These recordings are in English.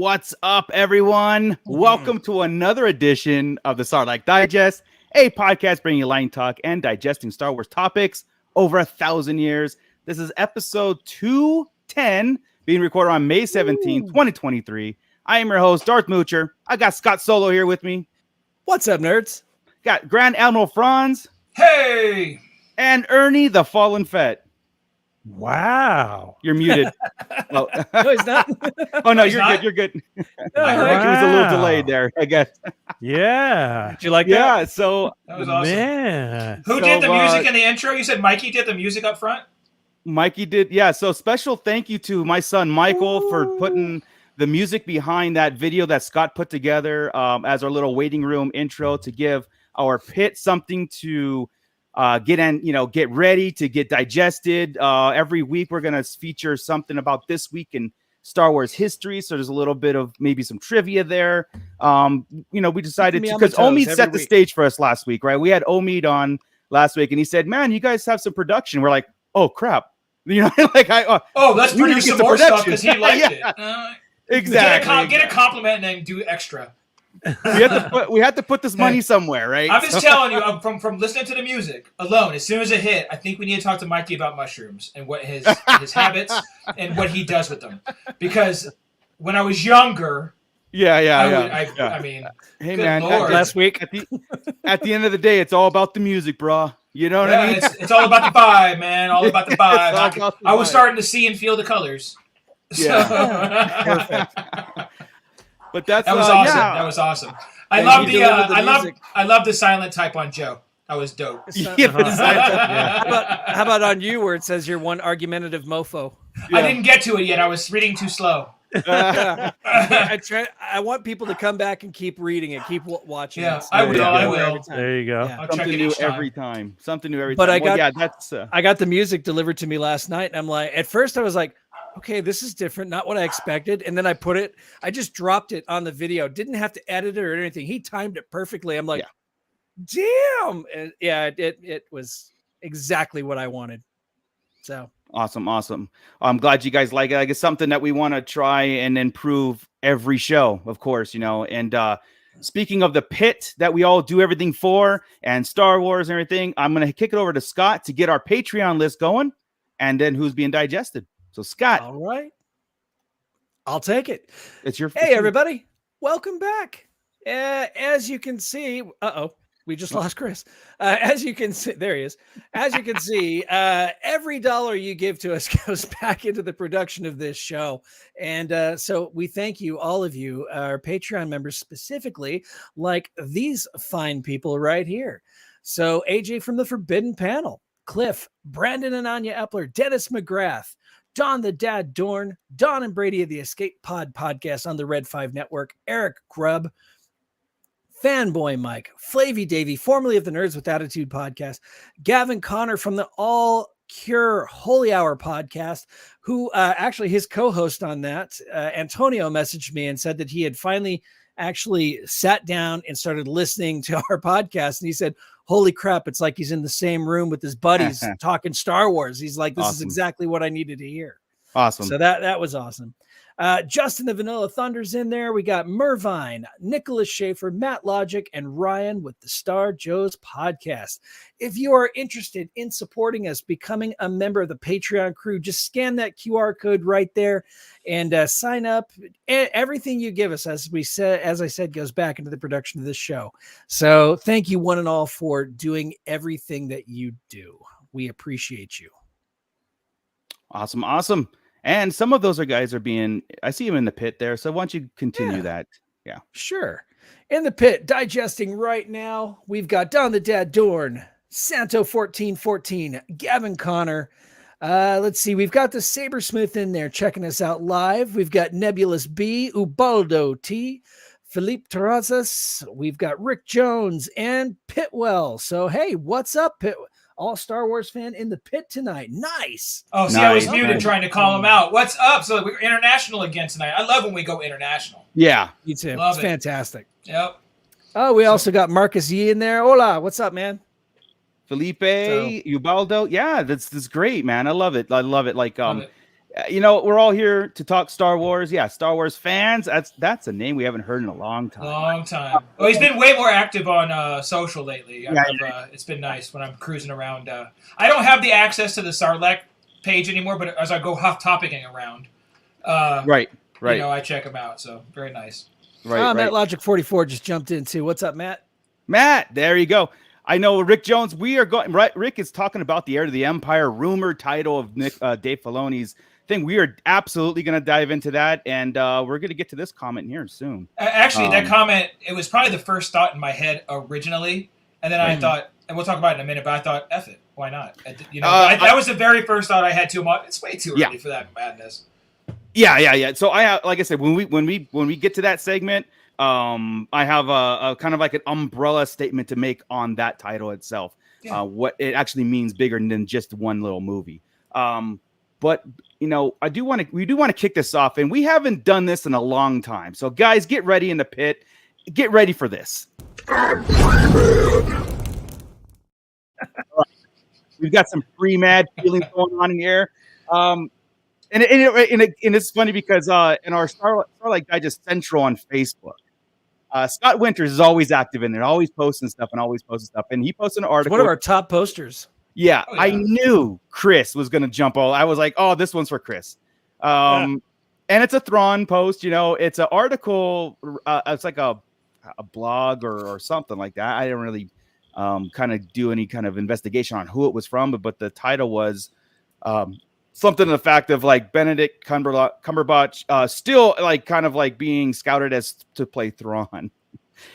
What's up, everyone? Welcome to another edition of the Star Like Digest, a podcast bringing you line talk and digesting Star Wars topics over 1,000 years. This is episode 210, being recorded on May 17, 2023. I am your host, Darth Moocher. I got Scott Solo here with me. What's up, nerds? Got Grand Admiral Franz. Hey! And Ernie, the Fallen Fett. Wow. You're muted. Oh. No, he's not. Oh, no, you're good. It was a little delayed there, I guess. Yeah. Did you like that? Yeah, so... That was awesome. Man. Who did the music in the intro? You said Mikey did the music up front? Mikey did, yeah. So special thank you to my son, Michael, for putting the music behind that video that Scott put together as our little waiting room intro to give our pit something to... get ready to get digested. Every week we're gonna feature something about this week in Star Wars history. So there's a little bit of maybe some trivia there. We decided to, because Omid set the stage for us last week, right? We had Omid on last week, and he said, "Man, you guys have some production." We're like, "Oh crap!" Let's produce some more stuff because he liked it. Exactly. Get a compliment and then do extra. We had to put this money somewhere, right? I'm just telling you, from listening to the music alone, as soon as it hit, I think we need to talk to Mikey about mushrooms and what his habits and what he does with them. Because when I was younger, I mean, hey man, last week at the end of the day, it's all about the music, bro. You know what I mean? It's all about the vibe, man. All about the vibe. I was starting to see and feel the colors. Yeah, perfect. But that was awesome. Yeah. That was awesome. I love the silent type on Joe. That was dope. How about on you, where it says you're one argumentative mofo? Yeah. I didn't get to it yet. I was reading too slow. I want people to come back and keep reading it, keep watching. Yeah, it. I will. There you go. Yeah. Something new every time. Something new every but time. I got the music delivered to me last night, and I'm like, at first I was like, okay, this is different, not what I expected. And then I just dropped it on the video. Didn't have to edit it or anything. He timed it perfectly. I'm like, damn. And it was exactly what I wanted. So awesome. I'm glad you guys like it. It's something that we want to try and improve every show, of course, and speaking of the pit that we all do everything for and Star Wars and everything, I'm going to kick it over to Scott to get our Patreon list going and then who's being digested. So, Scott. All right. I'll take it. Hey, everybody. Welcome back. As you can see, we just lost Chris. As you can see, there he is. As you can see, every dollar you give to us goes back into the production of this show. And so we thank you, all of you, our Patreon members specifically, like these fine people right here. So, AJ from the Forbidden Panel, Cliff, Brandon and Anya Epler, Dennis McGrath, Don the Dad Dorn, Don and Brady of the Escape Pod podcast on the Red 5 Network, Eric Grubb, Fanboy Mike, Flavy Davey, formerly of the Nerds with Attitude podcast, Gavin Connor from the All Cure Holy Hour podcast, who actually his co-host on that, Antonio, messaged me and said that he had finally actually sat down and started listening to our podcast. And he said, holy crap, it's like he's in the same room with his buddies talking Star Wars. He's like, this is exactly what I needed to hear. Awesome. So that was awesome. Justin the Vanilla Thunder's in there. We got Mervine, Nicholas Schaefer, Matt Logic, and Ryan with the Star Joe's podcast. If you are interested in supporting us, becoming a member of the Patreon crew, just scan that QR code right there and sign up. Everything you give us, as I said, goes back into the production of this show. So thank you one and all for doing everything that you do. We appreciate you. Awesome. And some of those guys are I see him in the pit there. So why don't you continue that? Yeah, sure. In the pit, digesting right now, we've got Don the Dad Dorn, Santo 1414, Gavin Connor. Let's see. We've got the Sabersmith in there checking us out live. We've got Nebulous B, Ubaldo T, Philippe Terrazas. We've got Rick Jones and Pitwell. So, hey, what's up, Pitwell? All Star Wars fan in the pit tonight. Nice. Oh, see, I was muted trying to call him out. What's up? So we're international again tonight. I love when we go international. Yeah. Me too. Love it's fantastic. Yep. Oh, we also got Marcus Yee in there. Hola. What's up, man? Felipe, Ubaldo. Yeah, that's great, man. I love it. Like, love it. we're all here to talk Star Wars. Yeah, Star Wars fans. That's a name we haven't heard in a long time. Long time. Oh, he's been way more active on social lately. Yeah, It's been nice when I'm cruising around. I don't have the access to the Sarlacc page anymore, but as I go topicing around, right. I check him out. So very nice. Right. Matt Logic 44 just jumped in too. What's up, Matt? Matt, there you go. I know Rick Jones. We are going right. Rick is talking about the Heir to the Empire rumored title of Dave Filoni's thing. We are absolutely going to dive into that, and we're going to get to this comment here soon. Actually, that comment, it was probably the first thought in my head originally, and then I thought, and we'll talk about it in a minute, but I thought, F it, why not? That was the very first thought I had too. It's way too early for that madness. Yeah. So like I said, when we get to that segment, I have a kind of like an umbrella statement to make on that title itself. Yeah. What it actually means bigger than just one little movie. But we do want to kick this off, and we haven't done this in a long time. So guys, get ready in the pit. Get ready for this. We've got some pre-mad feelings going on here. And it's funny because in our Starlight Digest Central on Facebook, Scott Winters is always active in there, always posting stuff, and he posted an article. It's one of our top posters. Yeah, I knew Chris was going to jump all. I was like, oh, this one's for Chris. And it's a Thrawn post. It's an article. It's like a blog or something like that. I didn't really kind of do any kind of investigation on who it was from, but the title was something to the fact of like Benedict Cumberbatch still like kind of like being scouted as to play Thrawn.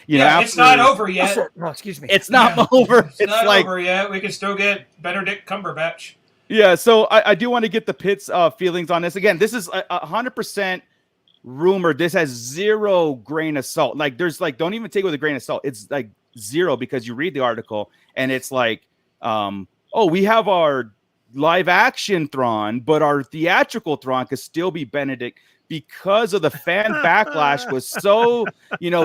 It's not over yet. Excuse me. It's not over. It's not over yet. We can still get Benedict Cumberbatch. Yeah, so I do want to get the pit's feelings on this. Again, this is 100% rumor. This has zero grain of salt. Like, there's like, don't even take it with a grain of salt. It's like zero because you read the article and it's like, we have our live action Thrawn, but our theatrical Thrawn could still be Benedict because of the fan backlash was so,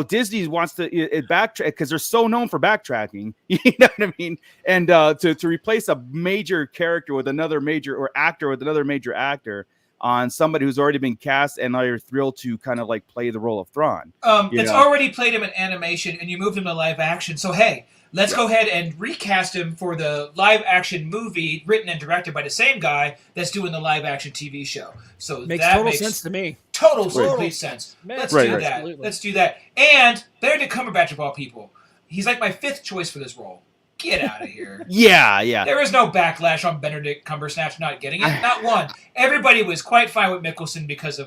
Disney wants to backtrack because they're so known for backtracking, you know what I mean? And to replace a major character with another major or actor with another major actor on somebody who's already been cast and are thrilled to kind of like play the role of Thrawn. It's already played him in animation and you moved him to live action. So, hey, let's go ahead and recast him for the live action movie written and directed by the same guy that's doing the live action TV show. So makes that total makes sense to me. Total complete sense. Let's do that. Absolutely. Let's do that. And Benedict Cumberbatch of all people. He's like my fifth choice for this role. Get out of here. Yeah. There is no backlash on Benedict Cumberbatch not getting it. Not one. Everybody was quite fine with Mickelson because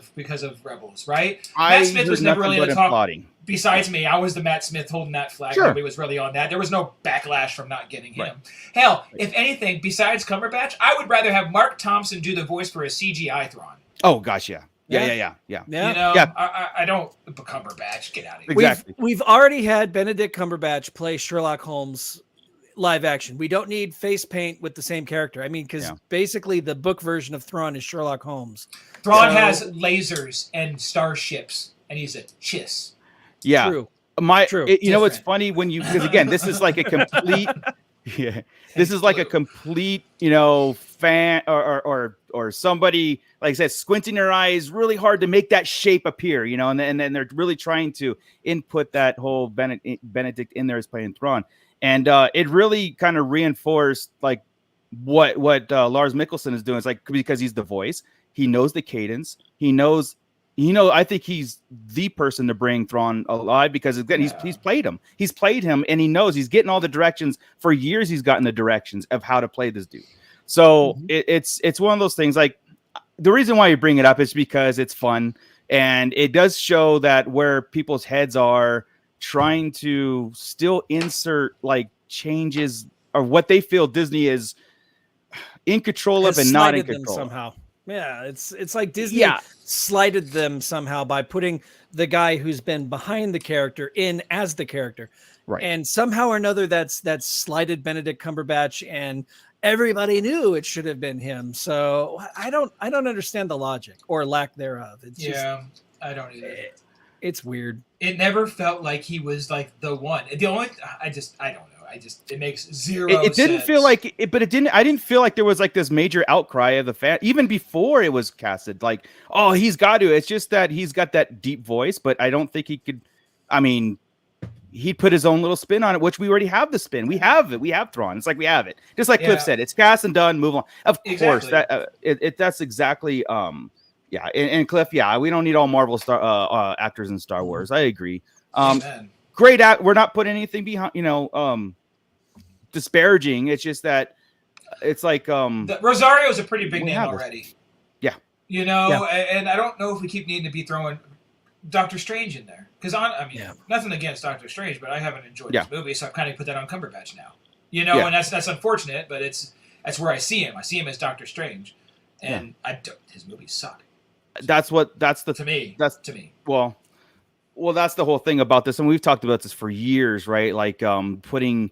of Rebels, right? Matt Smith was never really in the talk. Besides me, I was the Matt Smith holding that flag. Sure. Nobody was really on that. There was no backlash from not getting him. Right. Hell, if anything, besides Cumberbatch, I would rather have Mark Thompson do the voice for a CGI Thrawn. Oh, gosh, yeah. Yeah. I don't. Cumberbatch, get out of here. Exactly. We've already had Benedict Cumberbatch play Sherlock Holmes live action. We don't need face paint with the same character. I mean, because basically the book version of Thrawn is Sherlock Holmes. Thrawn has lasers and starships, and he's a chiss. Yeah. True. True. It's funny when because again, this is like a complete. This is like a complete, fan or somebody, like I said, squinting their eyes really hard to make that shape appear, and then they're really trying to input that whole Benedict in there as playing Thrawn. And it really kind of reinforced like what Lars Mikkelsen is doing. It's like, because he's the voice, he knows the cadence, he knows, I think he's the person to bring Thrawn alive because again, he's played him and he knows he's getting all the directions for years. He's gotten the directions of how to play this dude. So it's one of those things. Like, the reason why you bring it up is because it's fun and it does show that where people's heads are trying to still insert like changes or what they feel Disney is in control of and not in control somehow. Yeah, it's like Disney slighted them somehow by putting the guy who's been behind the character in as the character. Right. And somehow or another that's slighted Benedict Cumberbatch and everybody knew it should have been him. So I don't understand the logic or lack thereof. It's I don't either. It's weird. It never felt like he was like the one. I don't know. it makes zero It didn't sense. feel like it, but it didn't. I didn't feel like there was like this major outcry of the fan even before it was casted. Like, oh, he's got to. It's just that he's got that deep voice, but I don't think he could. I mean, he put his own little spin on it, which we already have the spin. We have it. We have Thrawn. It's like we have it. Just like Cliff said, it's cast and done. Move on. Of course, that that's exactly. Yeah, and Cliff. Yeah, we don't need all Marvel actors in Star Wars. I agree. Great we're not putting anything behind, disparaging. It's just that it's like Rosario is a pretty big name already. Yeah. And I don't know if we keep needing to be throwing Doctor Strange in there. Because nothing against Doctor Strange, but I haven't enjoyed this movie, so I've kind of put that on Cumberbatch now. And that's unfortunate, but that's where I see him. I see him as Doctor Strange. And his movies suck. To me. Well, that's the whole thing about this, and we've talked about this for years, right? Like putting,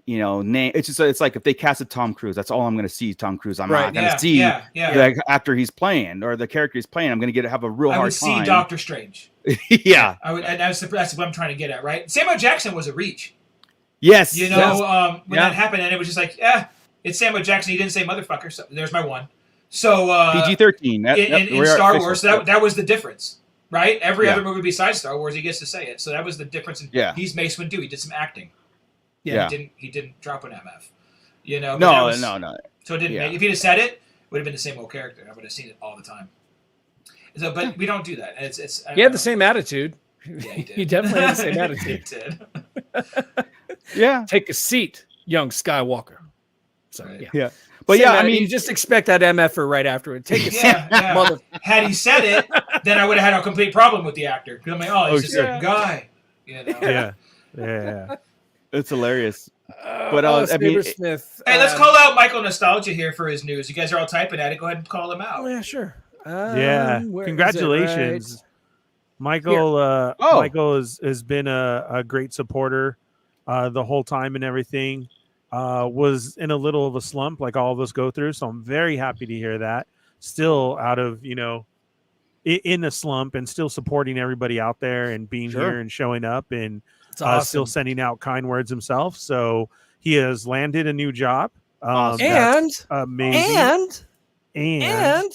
name. It's like if they casted Tom Cruise, that's all I'm going to see. Tom Cruise. I'm not going to see the actor he's playing or the character he's playing. I'm going to have a real hard time. I would see Doctor Strange. Yeah, I would. And that's what I'm trying to get at, right? Samuel Jackson was a reach. Yes, when that happened, and it was just like, it's Samuel Jackson. He didn't say motherfucker. So there's my one. So PG-13 in Star Wars, that was the difference. Right? Every other movie besides Star Wars, he gets to say it. So that was the difference. He's Mace Windu. He did some acting. Yeah. He didn't drop an MF. No. So it didn't make, if he'd have said it would have been the same old character. I would have seen it all the time. So, but we don't do that. He had the same attitude. Yeah, he did. He definitely had the same attitude. He did. Yeah. Take a seat, young Skywalker. So yeah. But you just expect that MFer right afterward. Take a seat, mother. Had he said it, then I would have had a complete problem with the actor. Because I'm like, he's just a guy. Yeah. It's hilarious. But Smith. Hey, let's call out Michael Nostalgia here for his news. You guys are all typing at it. Go ahead and call him out. Oh yeah, sure. Congratulations, Michael. Michael has been a great supporter the whole time and everything. Was in a little of a slump like all of us go through. So I'm very happy to hear that. Still out of, in a slump and still supporting everybody out there and being here and showing up and awesome. Still sending out kind words himself. So he has landed a new job. And amazing. And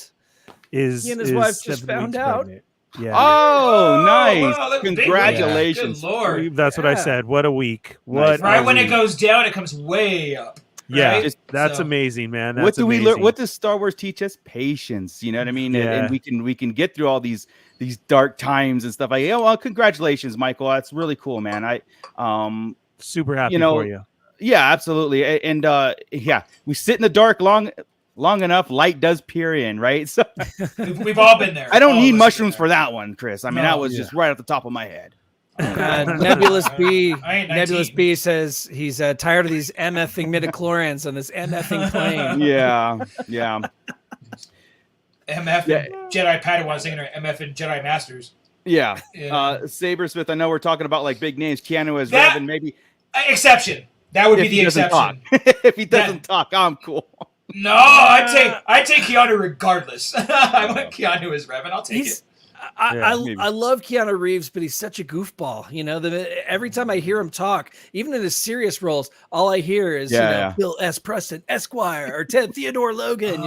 he and his wife just found out. Pregnant. Yeah. Oh, nice. Wow, Congratulations. Good Lord. That's what I said. What a week. Nice. Right when it goes down, it comes way up. Yeah, right? that's amazing, man. That's what do we learn? amazing. What does Star Wars teach us? Patience. You know what I mean? Yeah. And we can get through all these dark times and stuff. Well, congratulations, Michael. That's really cool, man. Super happy for you. Yeah, absolutely. And we sit in the dark long enough, light does peer in, right? So we've all been there. I don't need mushrooms for that one, Chris. I mean, that was just right off the top of my head. Nebulous B says he's tired of these MFing midichlorians on this MFing plane. Yeah. MF and Jedi Padawan singing her MF and Jedi Masters. Yeah. Sabersmith, I know we're talking about like big names. Keanu as Revan, maybe. Exception. That would be the exception. If he doesn't talk, I'm cool. No, I'd take Keanu regardless. I want Keanu as Revan. I'll take it. I love Keanu Reeves, but he's such a goofball. Every time I hear him talk, even in his serious roles, all I hear is Bill S. Preston, Esquire, or Ted Theodore Logan.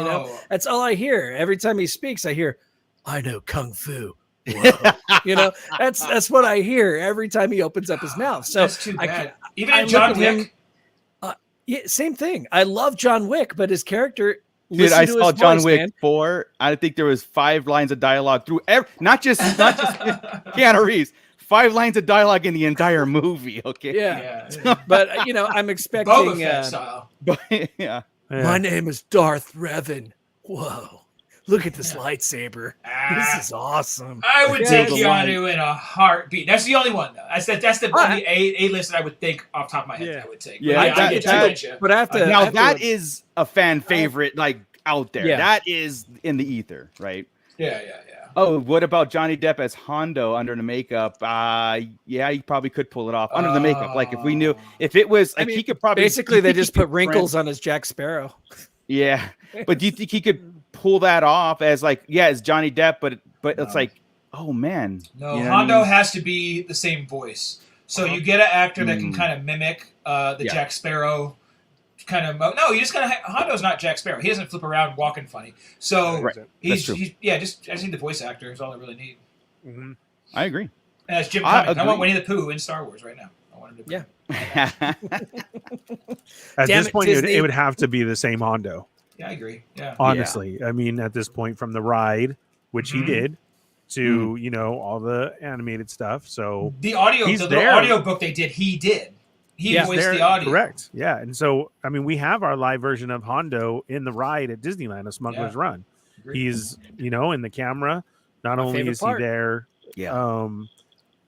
That's all I hear. Every time he speaks, I hear, I know Kung Fu. Whoa. That's what I hear every time he opens up his mouth. So that's too bad. Even John Wick. Same thing. I love John Wick, but his character. Dude, I saw John Wick 4. I think there was 5 lines of dialogue through not just Keanu Reeves. 5 lines of dialogue in the entire movie. Okay. Yeah. But I'm expecting. Boba Fett style. My name is Darth Revan. Whoa. Look at this lightsaber. This is awesome. I would take Keanu in a heartbeat. That's the only one, though. That's the only A-list that I would think off the top of my head I would take. But that is a fan favorite, like out there. Yeah. That is in the ether, right? Yeah. Oh, what about Johnny Depp as Hondo under the makeup? He probably could pull it off under the makeup. Like if we knew, if it was, like he could probably. Basically, they just put wrinkles on his Jack Sparrow. Yeah, but do you think he could pull that off as as Johnny Depp? But it's like, oh man, no, Hondo has to be the same voice. So you get an actor that can kind of mimic the Jack Sparrow kind of mode. No, you just kind of Hondo's not Jack Sparrow. He doesn't flip around walking funny. So he's I just need the voice actor is all I really need. Mm-hmm. I agree. And that's Jim Cummings. I want Winnie the Pooh in Star Wars right now. I want him to At this point, it would have to be the same Hondo. Yeah, I agree. Yeah. Honestly, I mean, at this point, from the ride, which he did, to all the animated stuff. So the audio book they did, he did. He voiced the audio. Correct. Yeah. And so, I mean, we have our live version of Hondo in the ride at Disneyland, A Smuggler's Run. Agreed. He's, in the camera. Not only is he there. Yeah.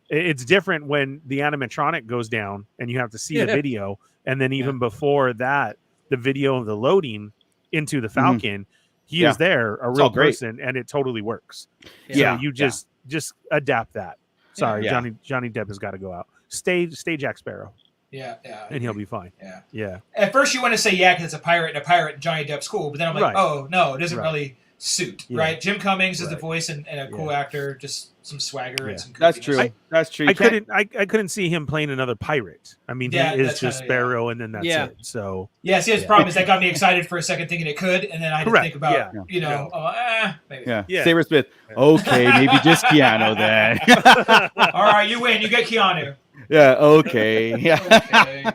It's different when the animatronic goes down and you have to see the video. And then even before that, the video of the loading into the Falcon, he is there, a real person, and it totally works. Yeah. So you just adapt that. Sorry, Johnny Depp has got to go out. Stay Jack Sparrow. Yeah. And he'll be fine. Yeah. At first you want to say, because it's a pirate and Johnny Depp's cool. But then I'm like, oh, no, it doesn't really suit, right? Jim Cummings is the voice and a cool actor, just some swagger and some creepiness. That's true. I couldn't see him playing another pirate. I mean, he is just Sparrow, and then that's it. So see, his problem is that got me excited for a second thinking it could, and then I had to think about, maybe. Yeah. Saber Smith. Okay, maybe just Keanu then. All right, you win. You get Keanu. Yeah. Okay. Yeah. Okay.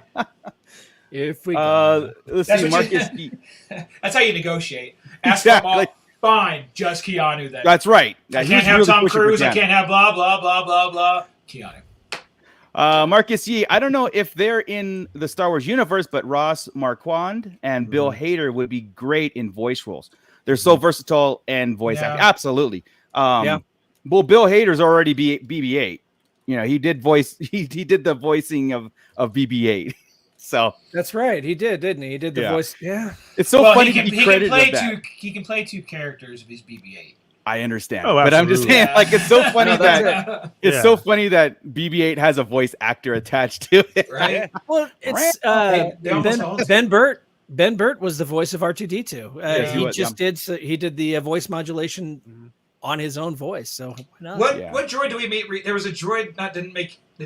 If we let's see, Marcus. That's how you negotiate. Ask for them all. Fine, just Keanu then. That's right. I can't have Tom Cruise. I can't have blah blah blah blah blah. Keanu. Marcus Yee. I don't know if they're in the Star Wars universe, but Ross Marquand and Bill Hader would be great in voice roles. They're so versatile and voice acting. Absolutely. Well, Bill Hader's already BB-8. He did the voicing of BB-8. So that's right. He did, didn't he? He did the voice. Yeah. It's so funny to be credited play that. He can play two characters if he's BB-8. I understand, but I'm just saying, it's so funny so funny that BB-8 has a voice actor attached to it. Right. Well, it's Ben Burt. Ben Burt was the voice of R2D2. He did the voice modulation on his own voice. So what droid do we meet? There was a droid that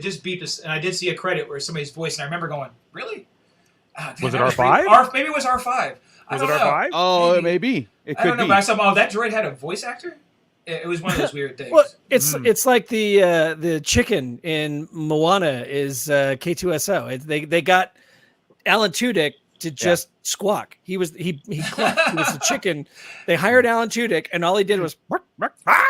just beeped us, and I did see a credit where somebody's voice, and I remember going, "Really? Was it R5? Maybe it was R5. Was it R5? Oh, maybe. It could be. But I saw, that droid had a voice actor. It was one of those weird things. Well, it's like the chicken in Moana is K2SO. They got Alan Tudyk to just squawk. He clucked. He was the chicken. They hired Alan Tudyk, and all he did was.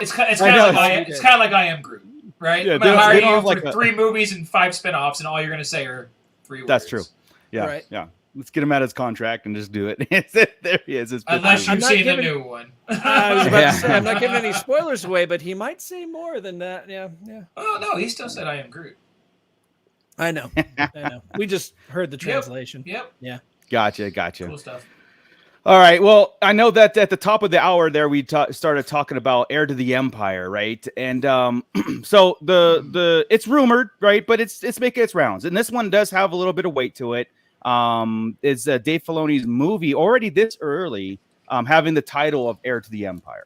It's kind of like I Am Groot, right? Yeah, I'm going to hire you for 3 movies and 5 spinoffs, and all you're going to say are 3 words. That's true. Yeah, right. Yeah. Let's get him out of his contract and just do it. There he is. Unless you've seen the new one. I was about to say, I'm not giving any spoilers away, but he might say more than that. Yeah. Oh, no, he still said I Am Groot. I know. We just heard the translation. Yep. Yeah. Gotcha. Cool stuff. All right. Well, I know that at the top of the hour there, we started talking about Heir to the Empire, right? And so the it's rumored, right? But it's making its rounds, and this one does have a little bit of weight to it. Is Dave Filoni's movie already this early, having the title of Heir to the Empire?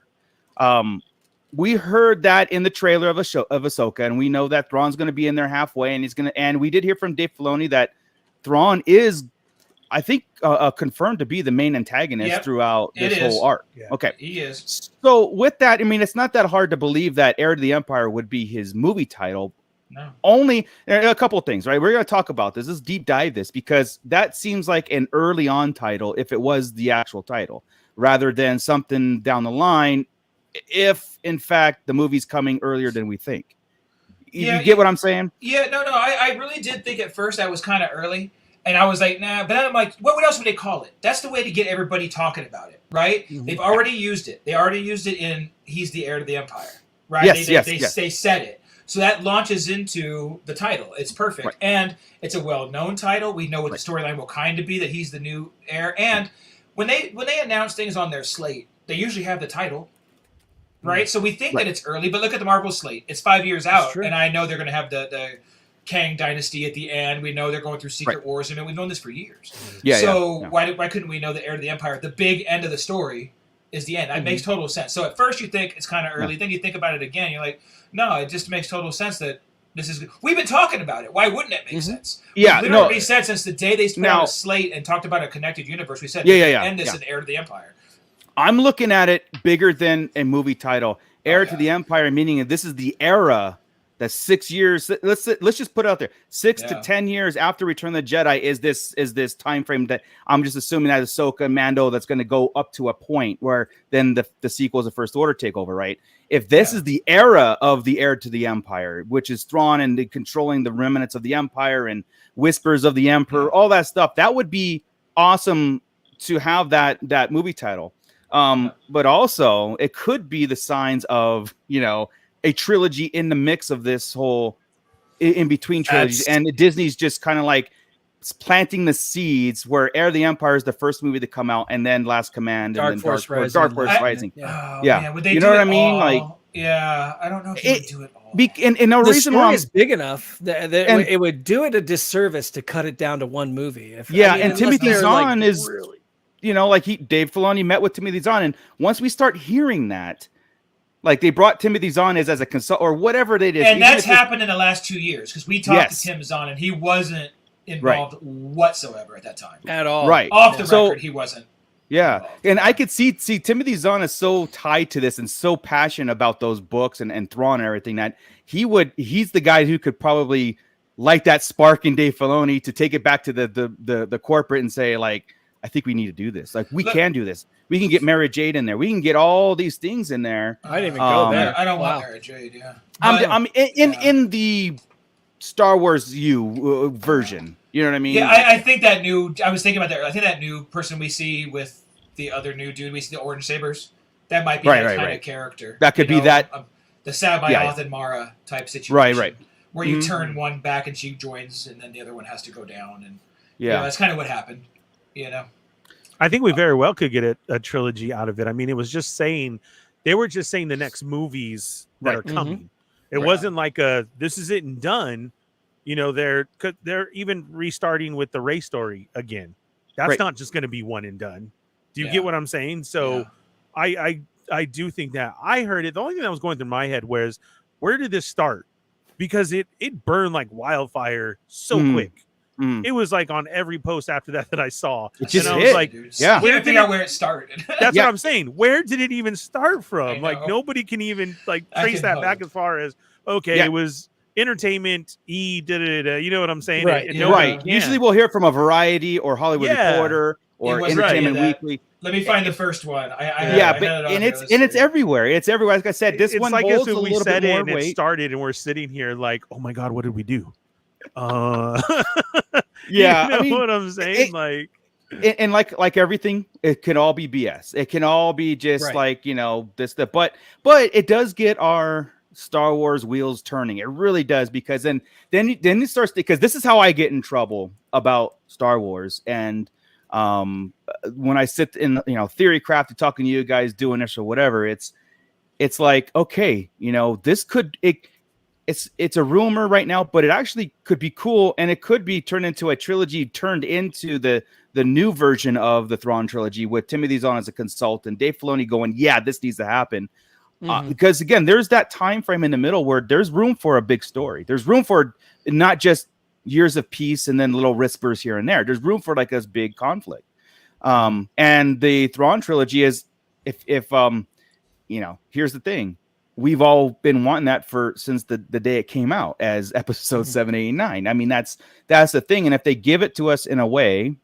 We heard that in the trailer of Ahsoka, and we know that Thrawn's going to be in there halfway, and we did hear from Dave Filoni that Thrawn is, I think, confirmed to be the main antagonist throughout this whole arc. Yeah. Okay. He is. So with that, I mean, it's not that hard to believe that Heir to the Empire would be his movie title. No. Only a couple of things, right? We're going to talk about this. Let's deep dive this, because that seems like an early on title if it was the actual title, rather than something down the line if, in fact, the movie's coming earlier than we think. You get what I'm saying? Yeah, no. I really did think at first that was kind of early. And I was like, nah. But then I'm like, what else would they call it? That's the way to get everybody talking about it, right? Mm-hmm. They've already used it. They already used it in He's the Heir to the Empire, right? They said it. So that launches into the title. It's perfect. Right. And it's a well-known title. We know what the storyline will kind of be, that he's the new heir. And when they announce things on their slate, they usually have the title, right? So we think that it's early, but look at the Marvel slate. It's 5 years out, and I know they're going to have the Kang Dynasty at the end. We know they're going through Secret Wars. I mean, we've known this for years. Why couldn't we know the Heir to the Empire? The big end of the story is the end. That makes total sense. So at first you think it's kind of early. Then you think about it again. You're like, no, it just makes total sense that This is good. We've been talking about it. Why wouldn't it make sense? Yeah, literally said since the day they put out a slate and talked about a connected universe, we said end this in Heir to the Empire. I'm looking at it bigger than a movie title. Heir to the Empire, meaning this is the era that 6 years. Let's just put it out there. 6 to 10 years after Return of the Jedi is this time frame that I'm just assuming that Ahsoka, Mando, that's going to go up to a point where then the sequels of First Order take over, right? If this is the era of the Heir to the Empire, which is Thrawn and controlling the remnants of the Empire and Whispers of the Emperor, all that stuff, that would be awesome to have that movie title. But also it could be the signs of, a trilogy in the mix of this whole in between trilogies. And Disney's just kind of like planting the seeds where Heir to the Empire is the first movie to come out, and then Last Command, and then Dark Force Rising. Would they you know what I mean? Like, I don't know if they would do it all. And no the reason story why is big enough that it would do it a disservice to cut it down to one movie. And Timothy Zahn is really, Dave Filoni met with Timothy Zahn, and once we start hearing that, like they brought Timothy Zahn as a consult or whatever they did, and that's happened in the last 2 years because we talked to Tim Zahn and he wasn't involved whatsoever at that time at all. Right, off the record, he wasn't. Yeah, and I could see Timothy Zahn is so tied to this and so passionate about those books and Thrawn and everything that he's the guy who could probably light that spark in Dave Filoni to take it back to the corporate and say, like, I think we need to do this. Like, we can do this. We can get Mara Jade in there. We can get all these things in there. I didn't even go there. I don't want Mara Jade. Yeah, I'm in the Star Wars version. You know what I mean? Yeah, I think that I was thinking about that. I think that new person we see with the other new dude we see, the orange sabers, that might be that kind of character. That could be that the Sabayoth and Mara type situation. Right. Where you turn one back and she joins, and then the other one has to go down, and that's kind of what happened. I think we very well could get a trilogy out of it. I mean, it was just saying they were just saying the next movies that are coming. It wasn't like this is it and done. They're even restarting with the Rey story again. That's not just going to be one and done. Do you get what I'm saying? So I do think that I heard it. The only thing that was going through my head was, where did this start? Because it burned like wildfire so quick. It was like on every post after that I saw. It just I was like, where did where it started? That's what I'm saying. Where did it even start from? Like, nobody can even like trace that back as far as it was entertainment. You know what I'm saying? Right. Usually we'll hear from a Variety or Hollywood Reporter or Entertainment Weekly. Let me find the first one. It's everywhere. It's everywhere. Like I said, this one like holds as a we little said bit it more and weight. It started, and we're sitting here like, oh my god, what did we do? Yeah, you know what I'm saying? Like everything, it can all be BS. It can all be just this. But it does get our Star Wars wheels turning. It really does, because then it starts, because this is how I get in trouble about Star Wars. And when I sit in theory craft and talking to you guys doing this or whatever, it's like, okay, this could it's a rumor right now, but it actually could be cool, and it could be turned into a trilogy, turned into the new version of the Thrawn trilogy with Timothy Zahn as a consultant, Dave Filoni going, this needs to happen. Because again, there's that time frame in the middle where there's room for a big story. There's room for not just years of peace and then little whispers here and there. There's room for like this big conflict. And the Thrawn trilogy is, if here's the thing. We've all been wanting that since the day it came out as episode 7, 8, and 9. I mean, that's the thing. And if they give it to us in a way,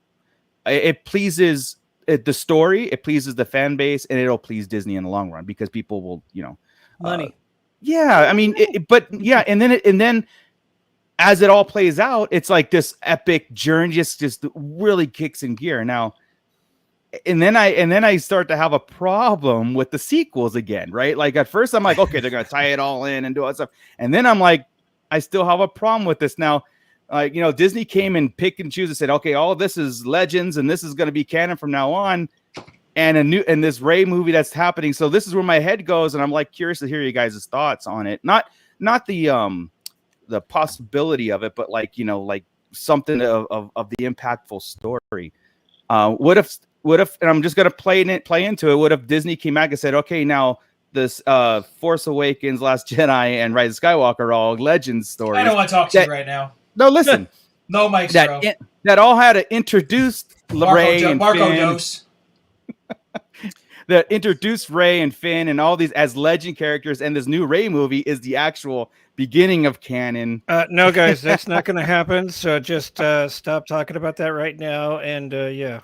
it pleases the story, it pleases the fan base, and it'll please Disney in the long run, because people will, money. I mean, and then as it all plays out, it's like this epic journey just really kicks in gear now. And then I start to have a problem with the sequels again, right? Like at first I'm like, okay, they're gonna tie it all in and do all that stuff, and then I'm like, I still have a problem with this now. Like, Disney came and picked and choose and said, okay, all of this is Legends and this is going to be canon from now on, and this Rey movie that's happening. So this is where my head goes, and I'm like curious to hear you guys' thoughts on it. Not the possibility of it, but like something of the impactful story. What if, and I'm just gonna play into it. What if Disney came back and said, okay, now this Force Awakens, Last Jedi, and Rise of Skywalker are all legend stories. I don't want to talk to you right now. No, listen. No, Mike. That all had to introduce Rey and Finn. Dose. That introduced Rey and Finn and all these as legend characters, and this new Rey movie is the actual beginning of canon. No, guys, that's not going to happen. So just stop talking about that right now. And yeah.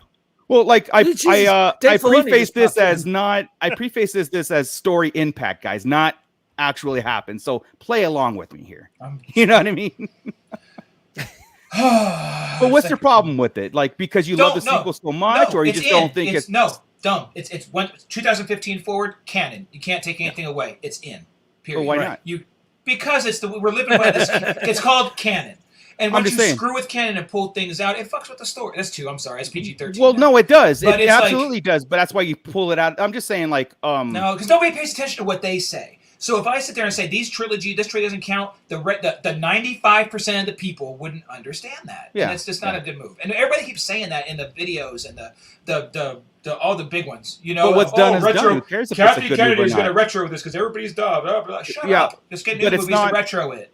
Well, like I preface this as story impact, guys, not actually happen. So play along with me here. You know what I mean? But what's your problem with it? Like, because you love the sequel so much, or you just don't think it's dumb. It's 2015 forward canon. You can't take anything away. It's in. Period. Well, why not? Because we're living by this. It's called canon. And once you screw with canon and pull things out, it fucks with the story. That's two. I'm sorry. It's PG-13. Well, no, it does. It absolutely does. But that's why you pull it out. I'm just saying, like, no, because nobody pays attention to what they say. So if I sit there and say this trilogy doesn't count, the 95% of the people wouldn't understand that. Yeah, and it's just not a good move. And everybody keeps saying that in the videos and the all the big ones. You know, what's done is done. Who cares if Kathy Kennedy's going to retro this because everybody's dumb. Blah, blah. Shut up. Just get new movies to retro it.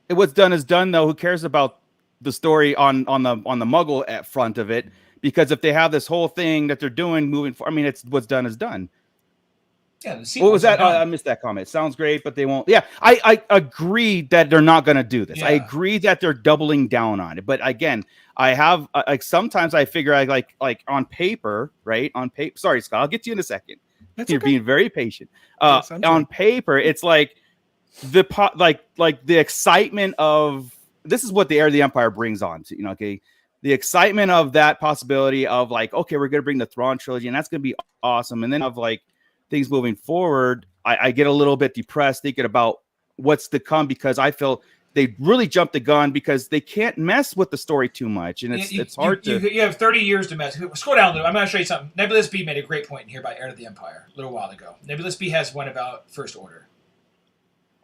What's done is done, though. Who cares about the story on the Muggle at front of it? Because if they have this whole thing that they're doing moving forward, I mean, it's what's done is done. Yeah, what was that? I missed that comment. Sounds great, but they won't. Yeah, I agree that they're not going to do this. Yeah. I agree that they're doubling down on it. But again, I have like sometimes I figure I like on paper, right? On paper. Sorry, Scott. I'll get to you in a second. You're being very patient. On paper, it's like the the excitement of this is what the Heir to the Empire brings on to, okay. The excitement of that possibility of like, okay, we're going to bring the Thrawn trilogy and that's going to be awesome. And then of like things moving forward, I get a little bit depressed thinking about what's to come because I feel they really jumped the gun because they can't mess with the story too much. And it's hard to. You have 30 years to mess. Scroll down a little. I'm going to show you something. Nebulous B made a great point in here about Heir to the Empire a little while ago. Nebulous B has one about First Order.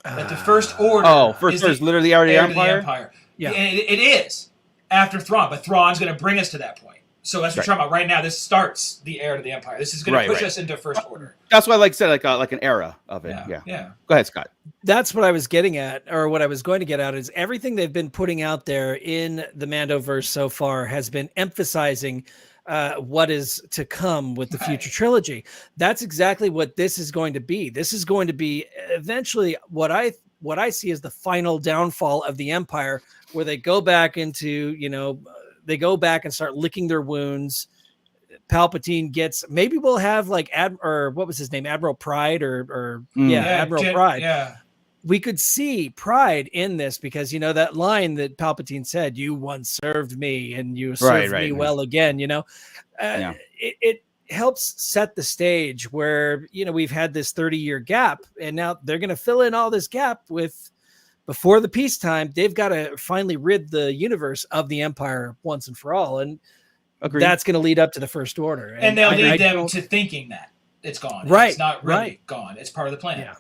That the First Order. First Order is literally Heir to the Empire? Yeah. And it is after Thrawn, but Thrawn's going to bring us to that point. So that's what we're talking about right now. This starts the Heir to the Empire. This is going to push us into First Order. That's why I like said like an era of it. Yeah. Go ahead, Scott. That's what I was getting at, or what I was going to get at, is everything they've been putting out there in the Mandoverse so far has been emphasizing what is to come with the future trilogy. That's exactly what this is going to be. This is going to be eventually what I see as the final downfall of the Empire, where they go back into, they go back and start licking their wounds. Palpatine gets, maybe we'll have like what was his name? Admiral Pride Admiral Pride. Yeah. We could see Pride in this because, that line that Palpatine said, "You once served me and you served me well again," it helps set the stage where, we've had this 30-year gap and now they're going to fill in all this gap with before the peacetime. They've got to finally rid the universe of the Empire once and for all. And that's going to lead up to the First Order. And they'll lead them to thinking that it's gone. Right. It's not really gone. It's part of the plan. Yeah.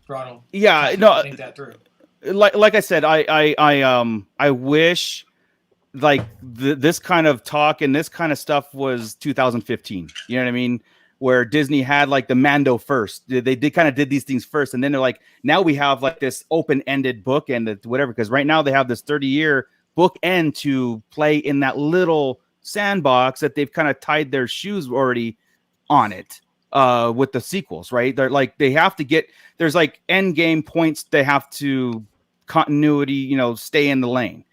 Throttle. Yeah. No, think that through. Like I said, I wish like this kind of talk and this kind of stuff was 2015. You know what I mean? Where Disney had like the Mando first. They kind of did these things first. And then they're like, now we have like this open-ended book and whatever. Because right now they have this 30-year book end to play in that little sandbox that they've kind of tied their shoes already on it with the sequels, right? They're like, they have to get, there's like end game points. They have to continuity, stay in the lane.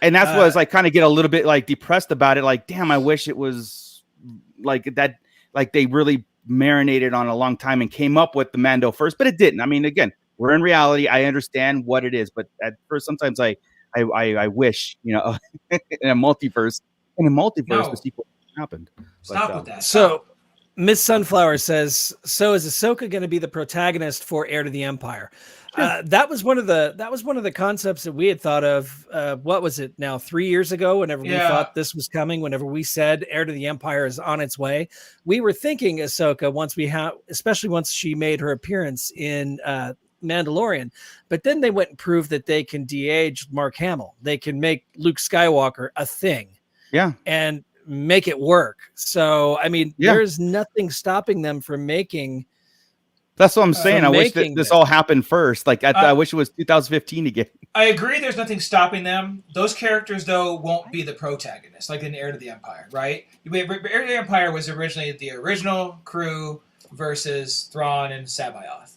And that's what I was like, kind of get a little bit like depressed about it. Like, damn, I wish it was like that. Like they really marinated on a long time and came up with the Mando first, but it didn't. I mean, again, we're in reality. I understand what it is, but at first, sometimes I wish, in a multiverse, the sequel happened. Stop with that. So Miss Sunflower says, so is Ahsoka going to be the protagonist for Heir to the Empire? That was one of the concepts that we had thought of. What was it now? 3 years ago, whenever we thought this was coming, whenever we said Heir to the Empire is on its way, we were thinking Ahsoka especially once she made her appearance in Mandalorian. But then they went and proved that they can de-age Mark Hamill. They can make Luke Skywalker a thing. Yeah. And make it work. So, I mean, there's nothing stopping them from making That's what I'm saying. I wish that making this this. all happened first. Like I wish it was 2015 again. I agree. There's nothing stopping them. Those characters, though, won't be the protagonists, like in Heir to the Empire, right? Heir to the Empire was originally the original crew versus Thrawn and Sabayoth.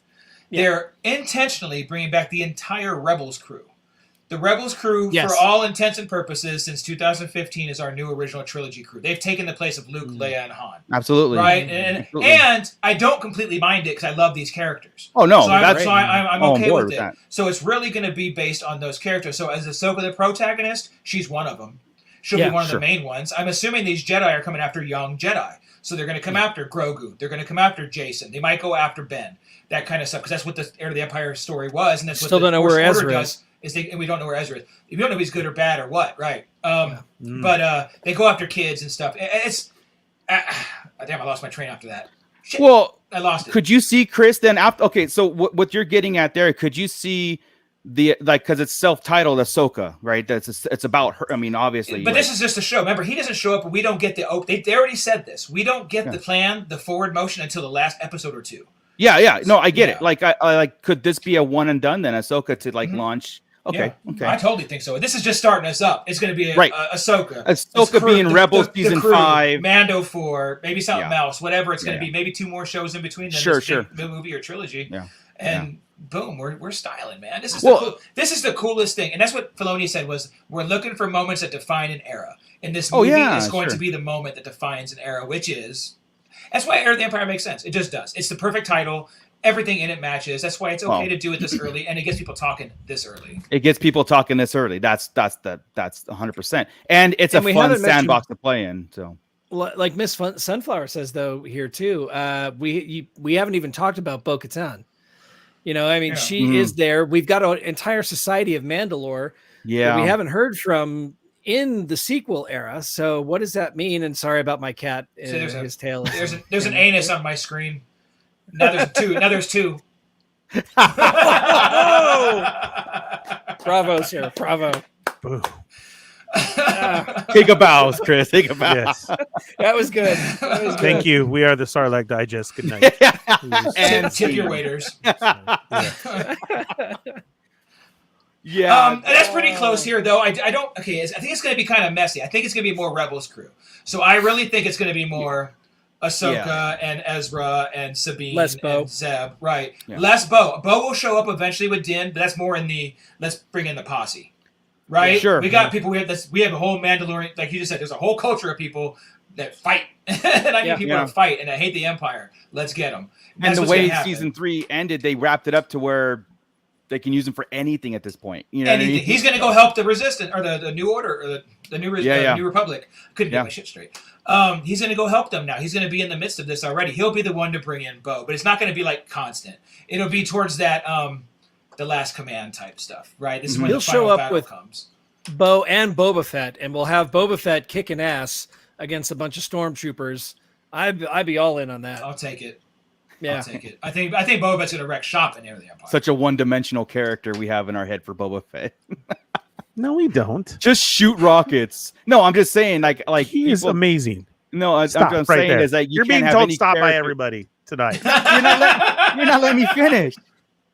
Yeah. They're intentionally bringing back the entire Rebels crew. The Rebels crew, for all intents and purposes, since 2015, is our new original trilogy crew. They've taken the place of Luke, Leia, and Han. Absolutely. Right? And I don't completely mind it because I love these characters. Oh, no. So I'm okay with it. That. So it's really going to be based on those characters. So as Ahsoka the protagonist, she's one of them. She'll be one of the main ones. I'm assuming these Jedi are coming after young Jedi. So they're going to come after Grogu. They're going to come after Jason. They might go after Ben. That kind of stuff. Because that's what the Heir to the Empire story was. And that's what don't know where Ezra does. And we don't know where Ezra is. We don't know if he's good or bad or what, right? But they go after kids and stuff. It's damn, I lost my train after that. Shit. Well, I lost it. Could you see Chris then? After so what you're getting at there? Could you see the because it's self-titled Ahsoka, right? It's about her. I mean, obviously. But this is just a show. Remember, he doesn't show up, and we don't get they already said this. We don't get the plan, the forward motion until the last episode or two. Yeah. No, I get it. Like, I could this be a one and done then? Ahsoka to launch. Okay. I totally think so. This is just starting us up. It's going to be Ahsoka. Ahsoka being Rebels season 5, Mando 4, maybe something else, whatever it's going to be. Maybe 2 more shows in between. Then this movie or trilogy. Yeah. And boom, we're styling, man. This is this is the coolest thing, and that's what Filoni said was we're looking for moments that define an era, and this movie is going to be the moment that defines an era, which is that's why Heir to the Empire makes sense. It just does. It's the perfect title. Everything in it matches. That's why it's okay to do it this early, and it gets people talking this early. That's 100%, and it's a fun sandbox to play in. So, like Miss Sunflower says though here too, we haven't even talked about Bo-Katan. You know, I mean, she is there. We've got an entire society of Mandalore that we haven't heard from in the sequel era. So, what does that mean? And sorry about my cat. His tail. There's an anus on my screen. Now there's two. Bravo, sir. Bravo. Boo. Take a bow, Chris. Take a bow. Yes. That was good. Thank you. We are the Sarlacc Digest. Good night. And tip your waiters. Yeah. That's pretty close here, though. I don't. Okay, I think it's going to be kind of messy. I think it's going to be more Rebels crew. So I really think it's going to be more Ahsoka and Ezra and Sabine and Zeb. Right. Yeah. Less Bo. Bo will show up eventually with Din, but that's more in the let's bring in the posse. Right? Yeah, sure. We got people. We have a whole Mandalorian, like you just said. There's a whole culture of people that fight, and I need people to fight, and I hate the Empire. Let's get them. And the way season 3 ended, they wrapped it up to where they can use him for anything at this point. You know, anything. He's going to go help the Resistance or the New Order or the New Republic. Couldn't get my shit straight. He's going to go help them now. He's going to be in the midst of this already. He'll be the one to bring in Bo, but it's not going to be like constant. It'll be towards that the Last Command type stuff, right? This is when the final battle comes. Bo and Boba Fett, and we'll have Boba Fett kicking ass against a bunch of stormtroopers. I'd be all in on that. I'll take it. Yeah, I'll take it. I think Boba Fett's going to wreck shop in Heir to the Empire. Such a one-dimensional character we have in our head for Boba Fett. No, we don't. Just shoot rockets. No, I'm just saying, like he is amazing. No, what I'm saying there. is that you're being told stop by everybody tonight. You're not letting me finish.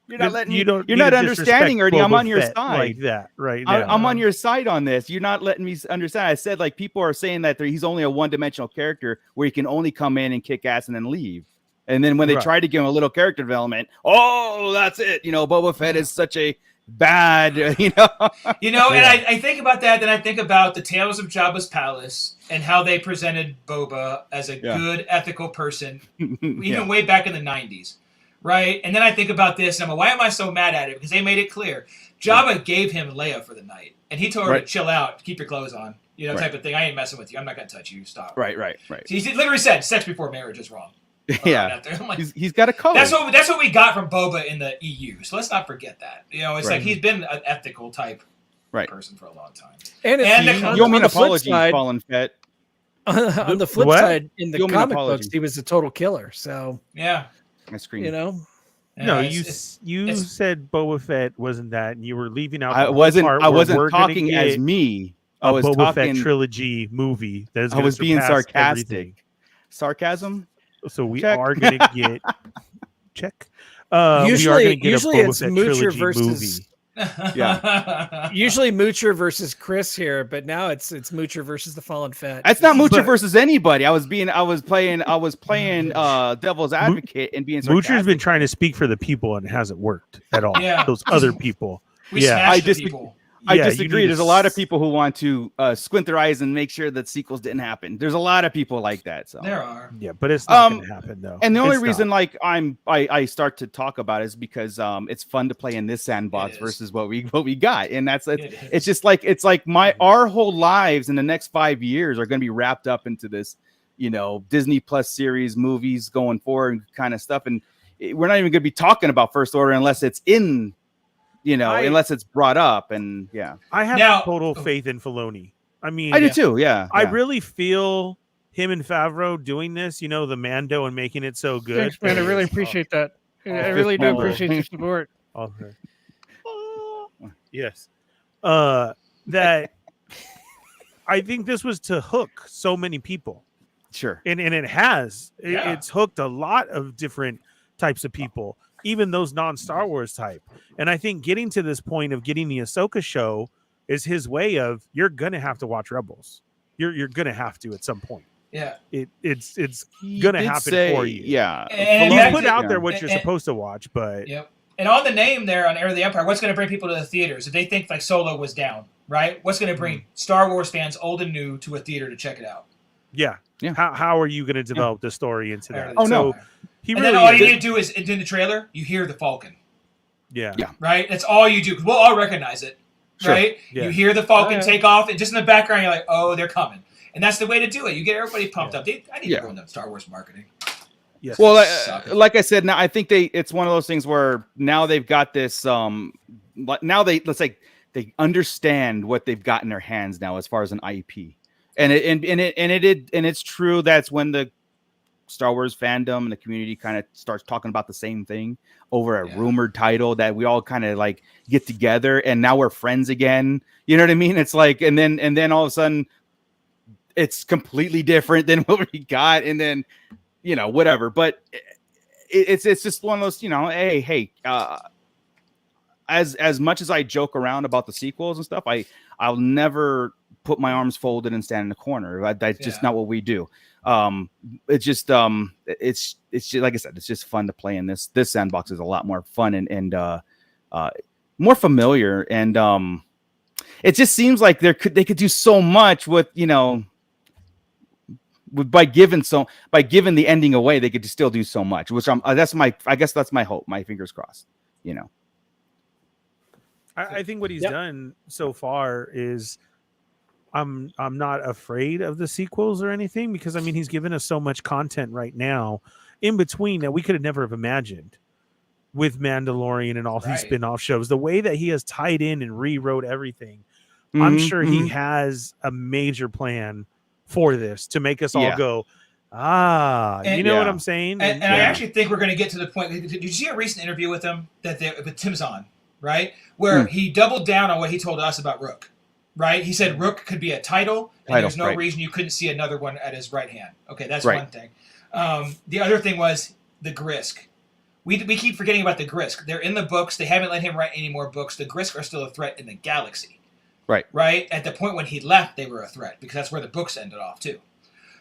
You're not letting you're not understanding, Ernie. I'm on your side. Like that, right now. I'm on your side on this. You're not letting me understand. I said, like, people are saying that he's only a one-dimensional character where he can only come in and kick ass and then leave. And then when they try to give him a little character development, that's it. You know, Boba Fett is such a bad, and I think about that. Then I think about the Tales of Jabba's Palace and how they presented Boba as a good, ethical person, even way back in the 90s. Right. And then I think about this and I'm like, why am I so mad at it? Because they made it clear. Jabba gave him Leia for the night and he told her to chill out, keep your clothes on, type of thing. I ain't messing with you. I'm not going to touch you. Stop. Right. So he literally said sex before marriage is wrong. Yeah. Like, he's got a code. That's what we got from Boba in the EU. So let's not forget that. It's like he's been an ethical type person for a long time. And you owe me an apology, Fallen Fett. On the flip side, in the comic books, he was a total killer. So my screen. No, you said Boba Fett wasn't that, and you were leaving out. I wasn't talking as me. I was Boba Fett trilogy movie. That is I was being sarcastic. Everything. Sarcasm. So we are going to get check. We are going to get a usually Boba it's Fett Moocher trilogy versus movie. Yeah. Usually Moocher versus Chris here, but now it's Moocher versus the Fallen Fett. It's not Moocher But- versus anybody. I was playing devil's advocate and being sarcastic. Moocher's been trying to speak for the people and it hasn't worked at all. Yeah. Those other people. We Yeah. smashed the I people. I Yeah, you disagree. need There's to a lot of people who want to squint their eyes and make sure that sequels didn't happen. There's a lot of people like that. So There are. Yeah, but it's not going to happen though. And the only It's reason not. I start to talk about it is because it's fun to play in this sandbox It is. versus what we got. And that's It is. it's just like our whole lives in the next 5 years are going to be wrapped up into this, Disney Plus series, movies going forward kind of stuff. And we're not even going to be talking about First Order unless it's in, unless it's brought up. And yeah, I have Now- total faith in Filoni. I mean, I do too. Yeah. I yeah. really feel him and Favreau doing this, the Mando and making it so good. Thanks, man. I really appreciate that. I really do appreciate your support. Okay. Yes. That I think this was to hook so many people. Sure. And it has. Yeah. It's hooked a lot of different types of people, even those non-Star Wars type. And I think getting to this point of getting the Ahsoka show is his way of, you're gonna have to watch Rebels. You're gonna have to at some point. Yeah. It's He gonna did happen say- for you. Yeah. And He's back put to- out there what you're and- supposed to watch, but Yep. And on the name there on Heir to the Empire, what's going to bring people to the theaters? If they think like Solo was down, right? What's going to bring Star Wars fans, old and new, to a theater to check it out? yeah. Yeah. How are you going to develop the story into Heir that? to the Oh, no. Empire. He And really then all you is. need to do is in the trailer, you hear the Falcon, Yeah. Yeah. right? That's all you do. 'Cause we'll all recognize it, Sure. right? Yeah. You hear the Falcon Oh, yeah. take off, and just in the background, you're like, oh, they're coming. And that's the way to do it. You get everybody pumped Yeah. up. I need Yeah. to go into Star Wars marketing. Yes. Well, Suck. like I said, now I think it's one of those things where now they've got this. Now they understand what they've got in their hands now as far as an IP, and it's true. That's when the Star Wars fandom and the community kind of starts talking about the same thing over a Yeah. rumored title that we all kind of like get together, and now we're friends again. You know what I mean? It's like, and then all of a sudden, it's completely different than what we got, and then. Whatever, but it's just one of those, hey, as much as I joke around about the sequels and stuff, I'll never put my arms folded and stand in the corner. That's just not what we do. It's just like I said, it's just fun to play in this sandbox is a lot more fun and more familiar, and it just seems like they could do so much with by giving the ending away, they could still do so much, which I guess that's my hope, my fingers crossed, I think what he's Yep. done so far is I'm not afraid of the sequels or anything, because I mean he's given us so much content right now in between that we could have never have imagined with Mandalorian and all these Right. spin-off shows. The way that he has tied in and rewrote everything, I'm sure he has a major plan for this to make us all Yeah. go, you And- know what Yeah. I'm saying? And I actually think we're going to get to the point. Did you see a recent interview with him with Tim's on, right? Where he doubled down on what he told us about Rook, right? He said Rook could be a title, and there's no right. reason you couldn't see another one at his right hand. Okay, that's Right. one thing. The other thing was the Grisk. We keep forgetting about the Grisk. They're in the books. They haven't let him write any more books. The Grisk are still a threat in the galaxy. Right? At the point when he left, they were a threat, because that's where the books ended off, too.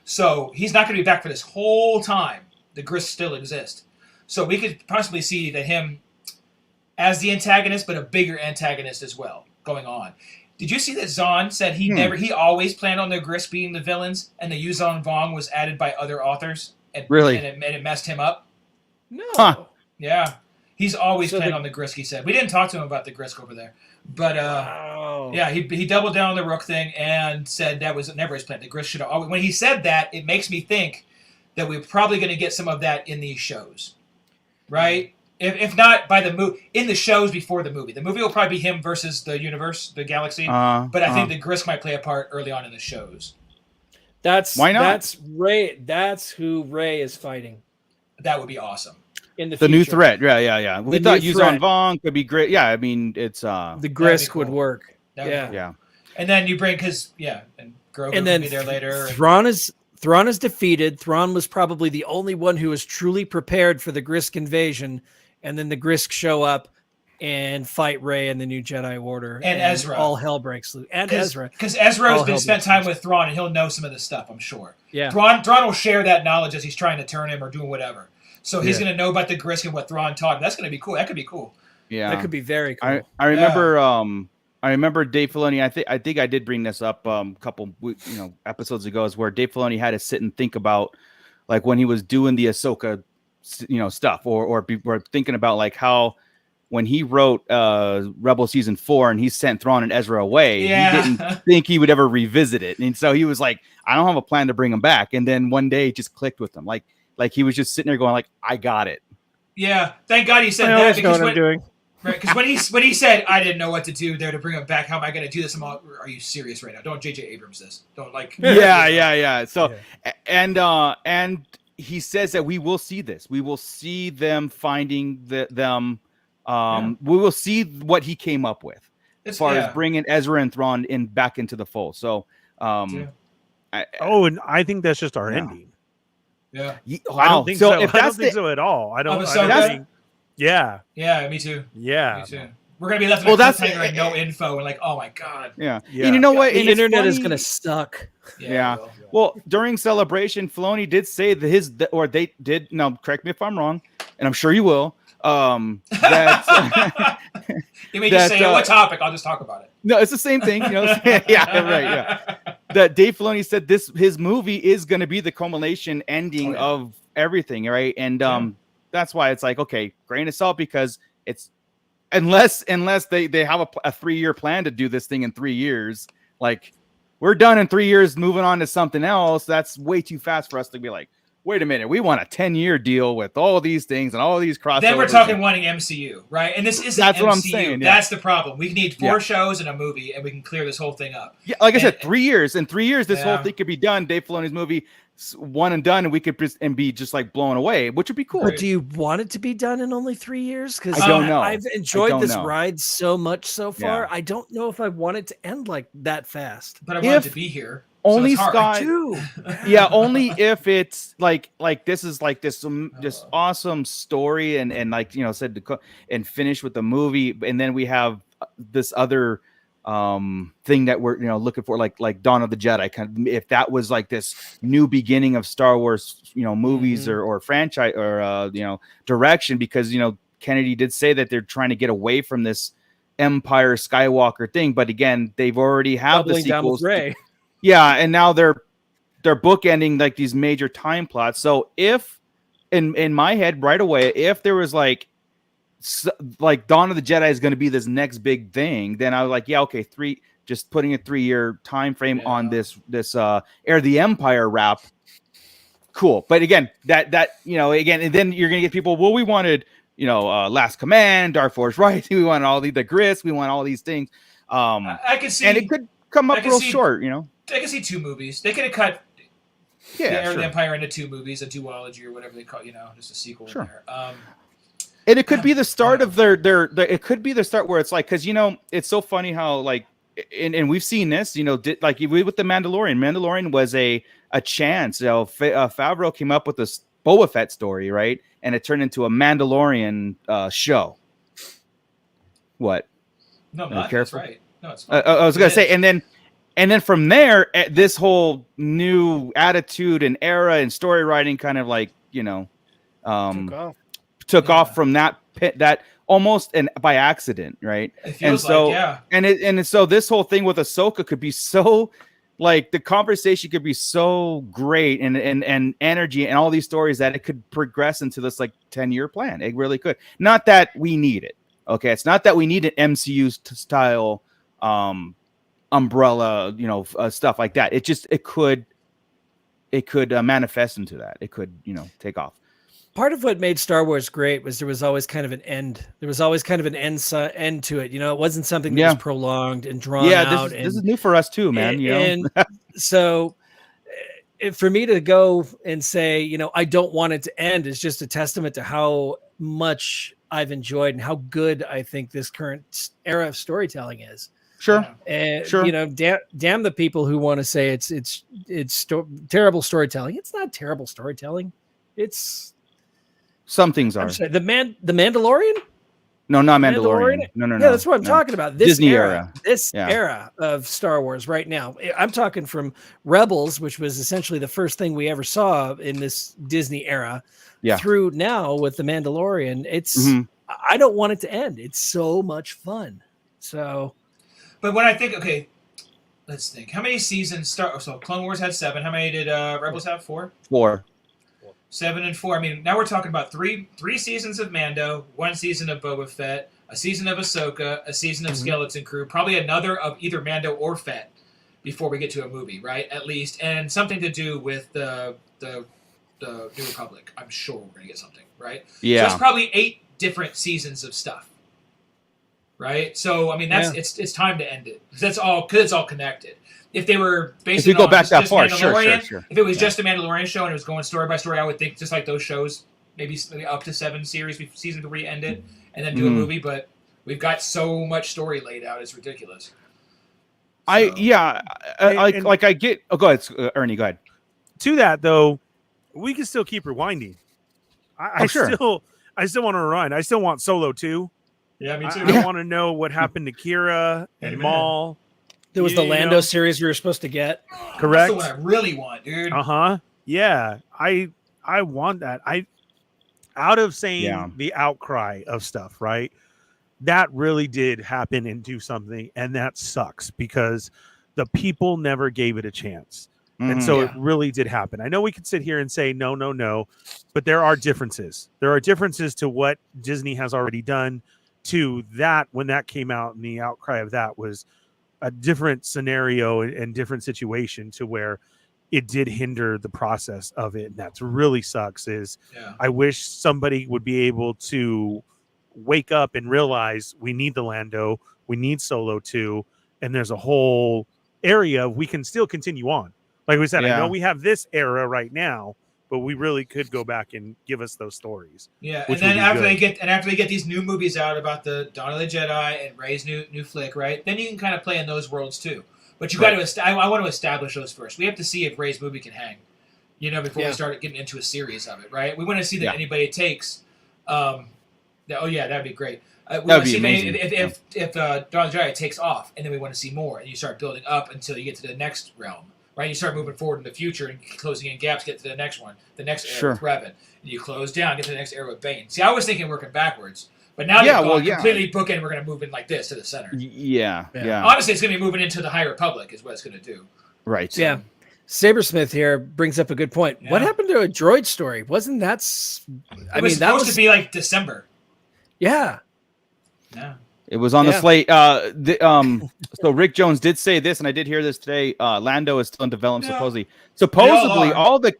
So he's not going to be back for this whole time. The Grisk still exist. So we could possibly see that him as the antagonist, but a bigger antagonist as well, going on. Did you see that Zahn said he always planned on the Grisk being the villains, and the Yuzon Vong was added by other authors? And, Really? And it messed him up? No. Huh. Yeah. He's always So planned the- on the Grisk, he said. We didn't talk to him about the Grisk over there. But, Wow. yeah, he doubled down on the Rook thing and said that was never his plan. The Grisk should have always... When he said that, it makes me think that we're probably going to get some of that in these shows. Right? If not by the movie, in the shows before the movie. The movie will probably be him versus the universe, the galaxy. But I think the Grisk might play a part early on in the shows. Why not? That's Ray. That's who Ray is fighting That would be awesome. in the the new future. threat. Yeah. We The thought new Yuzon threat. Vong could be great. Yeah, I mean it's The Grisk cool. would work. That would be Yeah. cool. yeah. And then you bring, and Grogu And then will be there later. Thrawn is Thrawn is defeated. Thrawn was probably the only one who was truly prepared for the Grisk invasion, and then the Grisk show up and fight Rey and the New Jedi Order, and Ezra. All hell breaks loose. And Ezra, because Ezra has been spent time with Thrawn, and he'll know some of this stuff, I'm sure. Yeah, Thrawn will share that knowledge as he's trying to turn him or doing whatever. So he's going to know about the Grisk and what Thrawn taught him. That's going to be cool. That could be cool. Yeah, that could be very cool. I remember. I remember Dave Filoni. I think I did bring this up a couple episodes ago, is where Dave Filoni had to sit and think about, like, when he was doing the Ahsoka, stuff, or thinking about like how when he wrote Rebel Season 4 and he sent Thrawn and Ezra away, he didn't think he would ever revisit it, and so he was like, I don't have a plan to bring them back. And then one day it just clicked with him, like he was just sitting there going like, I got it. Yeah, thank God he said that, because when he said, I didn't know what to do there to bring him back, how am I going to do this? I'm all, are you serious right now? Don't J.J. Abrams this. Don't like. Yeah. So, and he says that we will see this. We will see them finding them. We will see what he came up with as far as bringing Ezra and Thrawn back into the fold. So, and I think that's just our ending. Yeah. Wow. I don't think so. I don't think so at all. I don't think. Yeah, me too. Yeah, me too. We're gonna be left with like no info and like, oh my god. Yeah. And you know what? The internet is gonna suck. Yeah. Well, during Celebration, Filoni did say that they did. No, correct me if I'm wrong, and I'm sure you will. That you may just say what topic? I'll just talk about it. No, it's the same thing. Yeah, right. Yeah. That Dave Filoni said his movie is going to be the culmination ending of everything, right? And that's why it's like, okay, grain of salt, because it's unless they have a 3-year plan to do this thing in 3 years, like we're done in 3 years, moving on to something else. That's way too fast for us to be like, wait a minute, we want a 10-year deal with all these things and all these crossovers. Then we're talking wanting MCU, right? And this isn't that's MCU. What I'm saying. Yeah. That's the problem. We need 4 shows and a movie, and we can clear this whole thing up. Yeah, like I said, 3 years. In 3 years, this whole thing could be done. Dave Filoni's movie, one and done, and we could be just like blown away, which would be cool. But do you want it to be done in only 3 years? Because I don't know. I've enjoyed this ride so much so far. Yeah. I don't know if I want it to end like that fast. But I want it to be here. Only so Scott, yeah. Only if it's like this is like this awesome story and like said and finish with the movie, and then we have this other thing that we're looking for, like Dawn of the Jedi. Kind of, if that was like this new beginning of Star Wars, movies or franchise or direction, because Kennedy did say that they're trying to get away from this Empire Skywalker thing, but again, they've already have the sequels. Yeah, and now they're bookending like these major time plots. So if in my head right away, if there was like Dawn of the Jedi is going to be this next big thing, then I was like, yeah, okay, just putting a 3-year time frame on this Heir to the Empire wrap. Cool, but again, that again, and then you're gonna get people. Well, we wanted Last Command, Dark Force Rising. We wanted all the Grisk. We want all these things. I could see, and it could come up real short. I can see 2 movies. They could have cut the Heir to the Empire into 2 movies, a duology or whatever they call, just a sequel in there. And it could be the start of their it could be the start where it's like, because it's so funny how like and we've seen this, like with the Mandalorian was a chance. Favreau came up with this Boba Fett story, right? And it turned into a Mandalorian show. What? No, not that's right. No, it's I was gonna say, and then from there, this whole new attitude and era and story writing kind of like, took off from that almost by accident, right? It feels so this whole thing with Ahsoka could be so like the conversation could be so great and energy and all these stories that it could progress into this like 10-year plan. It really could. Not that we need it. Okay, it's not that we need an MCU style umbrella, stuff like that. It could manifest into that. It could, take off. Part of what made Star Wars great was there was always kind of an end. There was always kind of an end to it. It wasn't something that was prolonged and drawn out. This is new for us too, man. And so for me to go and say, I don't want it to end is just a testament to how much I've enjoyed and how good I think this current era of storytelling is. Sure. And Sure. you know, damn the people who want to say it's terrible storytelling. It's not terrible storytelling. It's Some things I'm are. sorry, the Mandalorian. No, not Mandalorian. No. Yeah, that's what I'm talking about. This Disney era. This Yeah. era of Star Wars right now. I'm talking from Rebels, which was essentially the first thing we ever saw in this Disney era, through now with the Mandalorian. It's I don't want it to end. It's so much fun. So, but when I think, okay, let's think. How many seasons start? So Clone Wars had 7. How many did Rebels have? 4. 7 and 4. I mean, now we're talking about three seasons of Mando, 1 season of Boba Fett, a season of Ahsoka, a season of Skeleton Crew, probably another of either Mando or Fett before we get to a movie, right? At least, and something to do with the New Republic. I'm sure we're gonna get something, right? Yeah. So it's probably 8 different seasons of stuff, right? So I mean, it's time to end it because it's all connected. If they were basically if you go back that far, Mandalorian, sure. If it was just a Mandalorian show and it was going story by story, I would think just like those shows, maybe up to 7 series season before you end it, and then do a movie. But we've got so much story laid out; it's ridiculous. So. I get. Oh, go ahead, Ernie. Go ahead. To that though, we can still keep rewinding. I sure. still want to rewind. I still want Solo 2. Yeah, me too. I want to know what happened to Kira and Maul. There was the Lando series we were supposed to get. Correct. That's the one I really want, dude. Yeah. I want that. Out of saying the outcry of stuff, right? That really did happen and do something, and that sucks because the people never gave it a chance. And so it really did happen. I know we could sit here and say no, but there are differences. There are differences to what Disney has already done to that when that came out, and the outcry of that was a different scenario and different situation to where it did hinder the process of it. And that's really sucks I wish somebody would be able to wake up and realize we need the Lando, we need Solo 2, and there's a whole area we can still continue on. Like we said, I know we have this era right now, but we really could go back and give us those stories. Yeah, and then after they get these new movies out about the Dawn of the Jedi and Rey's new flick, right? Then you can kind of play in those worlds too. But you got to. I want to establish those first. We have to see if Rey's movie can hang, before we start getting into a series of it, right? We want to see that anybody takes. That'd be great. We want to see if Dawn of the Jedi takes off, and then we want to see more, and you start building up until you get to the next realm. Right, you start moving forward in the future and closing in gaps, get to the next one, the next era with Revan, and you close down, get to the next era with Bane. See, I was thinking working backwards, but now completely bookend. We're going to move in like this to the center. Yeah. Honestly, it's going to be moving into the High Republic, is what it's going to do. Right. Yeah. Sabersmith here brings up a good point. Yeah. What happened to a droid story? Wasn't that? It was supposed to be like December. Yeah. Yeah. It was on the slate. So Rick Jones did say this, and I did hear this today. Lando is still in development, supposedly. Supposedly, all the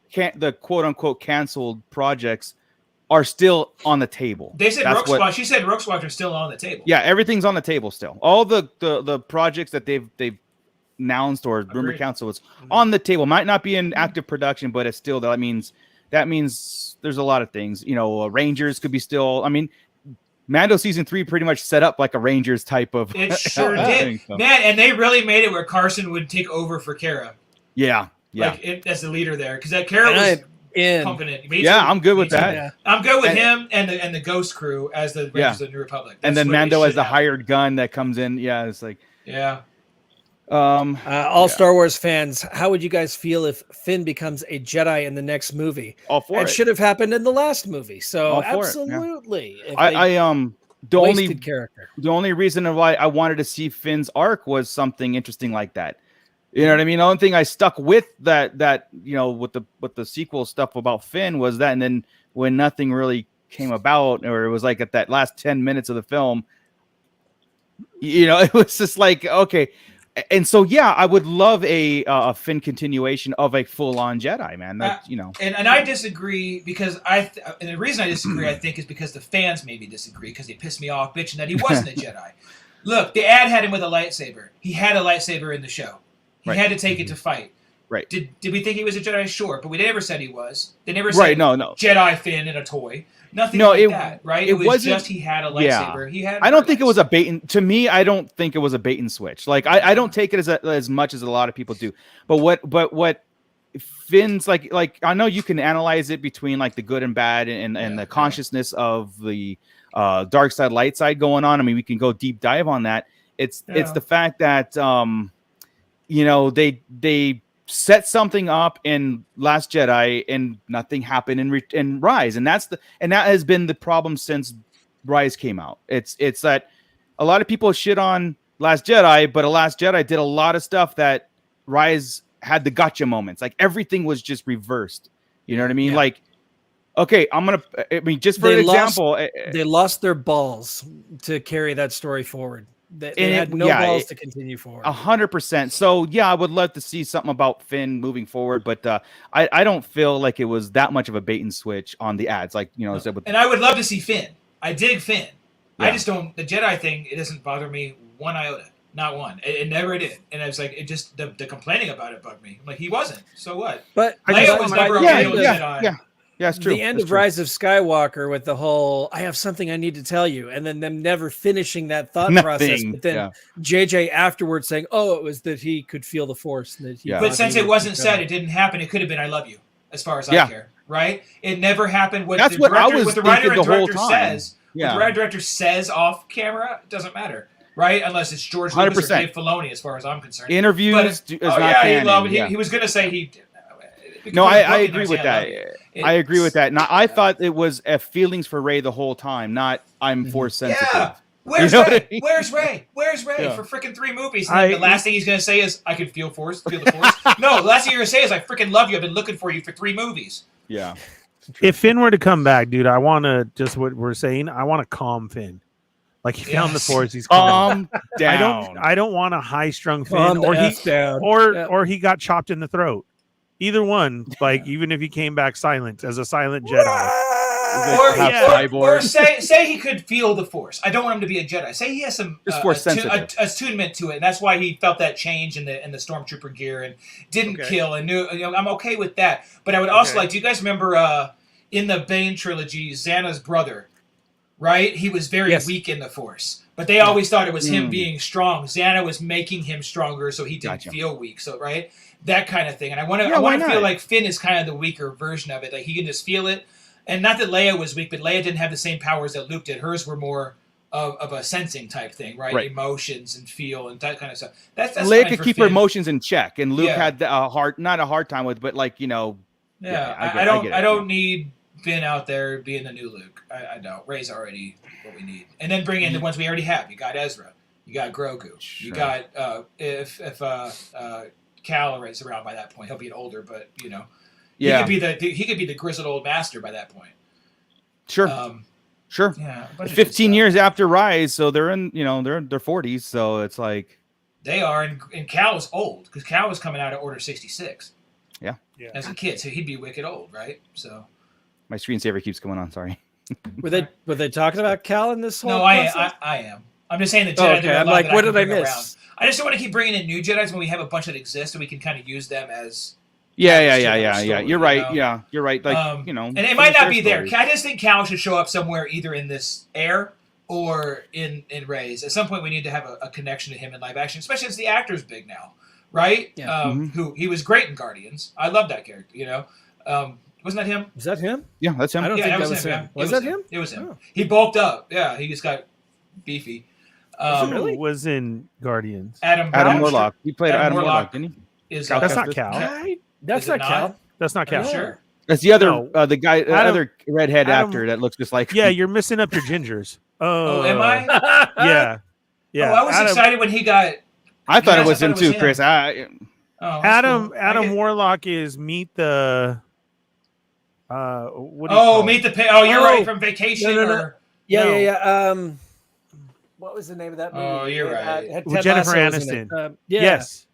quote unquote canceled projects are still on the table. They said Rogue Squadron. She said Rogue Squadron are still on the table. Yeah, everything's on the table still. All the projects that they've announced or rumor council is on the table. Might not be in active production, but it's still that means there's a lot of things. Rangers could be still. I mean. Mando season 3 pretty much set up like a Rangers type of. It sure did, man, and they really made it where Carson would take over for Kara. Yeah. As the leader there, because that Kara was pumping it. I'm good with that. Yeah. I'm good with him and the Ghost crew as the Rangers of the New Republic. And then Mando as the hired gun that comes in. Yeah, it's like all Star Wars fans, how would you guys feel if Finn becomes a Jedi in the next movie? All for it. Should have happened in the last movie. So absolutely. The only reason why I wanted to see Finn's arc was something interesting like that. You know what I mean? The only thing I stuck with that with the sequel stuff about Finn was that, and then when nothing really came about, or it was like at that last 10 minutes of the film, it was just like, okay. And so, I would love a Finn continuation of a full-on Jedi, man. And I disagree because and the reason I disagree, I think, is because the fans made me disagree because they pissed me off bitching that he wasn't a Jedi. Look, the ad had him with a lightsaber. He had a lightsaber in the show. He had to take it to fight. Right. Did we think he was a Jedi? Sure, but we never said he was. They never said Right. No. Jedi Finn in a toy. Nothing No, like that, right? It was wasn't- just he had a yeah. lightsaber. He had. I don't think it was a. a bait and to me. I don't think it was a bait and switch. Like I don't take it as much as a lot of people do. But what Finn's like I know you can analyze it between like the good and bad and the consciousness of the dark side, light side going on. I mean, we can go deep dive on that. It's the fact that they set something up in Last Jedi and nothing happened in Rise, and that has been the problem since Rise came out. It's that a lot of people shit on Last Jedi, but Last Jedi did a lot of stuff that Rise had the gotcha moments. Like everything was just reversed. You know what I mean? Yeah. Like, okay, just for example, they lost their balls to carry that story forward. They had no balls to continue forward. 100%. So yeah, I would love to see something about Finn moving forward, but I don't feel like it was that much of a bait and switch on the ads. Like and I would love to see Finn. I dig Finn. Yeah. I just don't. The Jedi thing, it doesn't bother me one iota. Not one. It never did. And I was like, it just the complaining about it bugged me. I'm like, he wasn't. So what? But Leia was never okay with Jedi. Yeah, it's true. The end of Rise of Skywalker with the whole, I have something I need to tell you, and then them never finishing that thought process. But then JJ afterwards saying, "Oh, it was that he could feel the Force." And that he But since it wasn't said, it didn't happen. It could have been, "I love you," as far as I care. Right? It never happened. What That's the what director, I was what the writer and thinking the whole director time. says. What the writer and director says off camera, it doesn't matter. Right? Unless it's George Lucas or Dave Filoni, as far as I'm concerned. Interviews is not canon. He was going to say he. No, I agree with that. I agree with that. Now, I thought it was feelings for Rey the whole time, not I'm Force sensitive. Yeah. Where's You know what Ray? I mean? Where's Ray? Where's Ray Yeah. for freaking 3 movies? And then the last thing he's going to say is, I can feel the Force. No, the last thing you're going to say is, I freaking love you. I've been looking for you for 3 movies. Yeah. If Finn were to come back, dude, I want to just what we're saying. I want to calm Finn. Like he found the Force, he's calm down. I don't want a high-strung Finn, or he got chopped in the throat. Either one, like even if he came back silent as a silent Jedi. Or say he could feel the Force. I don't want him to be a Jedi. Say he has some attunement to it, and that's why he felt that change in the stormtrooper gear and didn't kill and knew. I'm okay with that. But I would also like. Do you guys remember in the Bane trilogy, Xana's brother? Right, he was very weak in the Force, but they always thought it was him being strong. Xana was making him stronger, so he didn't feel weak. So that kind of thing. And I want to feel like Finn is kind of the weaker version of it. Like he can just feel it. And not that Leia was weak, but Leia didn't have the same powers that Luke did. Hers were more of a sensing type thing, right? Emotions and feel and that kind of stuff. That's Leia could keep her emotions in check, and Luke had not a hard time with, but like I don't need Finn out there being the new Luke. I don't. Rey's already what we need, and then bring in the ones we already have. You got Ezra, you got Grogu, you got if Cal is around by that point, he'll be older, but he could be the grizzled old master by that point. Sure. Yeah. 15 years after Rise, so they're in they're in their 40s, so it's like they are, and Cal was old because Cal was coming out of Order 66. Yeah. As a kid, so he'd be wicked old, right? So. My screensaver keeps going on. Sorry. Were they talking about Cal in this whole? No, I am. I'm just saying the Jedi. Okay. I'm like, what did I miss? Around. I just don't want to keep bringing in new Jedis when we have a bunch that exist, and we can kind of use them as. Yeah. You're right. Yeah, you're right. Like and it might not be there. I just think Cal should show up somewhere, either in this Heir or in Rey's. At some point, we need to have a connection to him in live action, especially since the actor's big now, right? Yeah. Who he was great in Guardians. I love that character. Wasn't that him? Was that him? Yeah, that's him. I don't think that was him. Yeah. Was that him? It was him. Oh. He bulked up. Yeah, he just got beefy. Who was in Guardians? Adam Warlock. He played Adam Warlock, didn't he? That's not Cal. That's not Cal. That's not Cal. Sure. That's the other the guy, other redhead actor that looks just like. Yeah, you're missing up your gingers. Oh, am I? Yeah. Oh, I was excited when he got. I thought it was him too, Chris. Adam Warlock is Meet the. Meet the Pig. Oh, you're right. From Vacation. No. Yeah. What was the name of that movie? Oh, you're right. Had With Jennifer Aniston. Yes.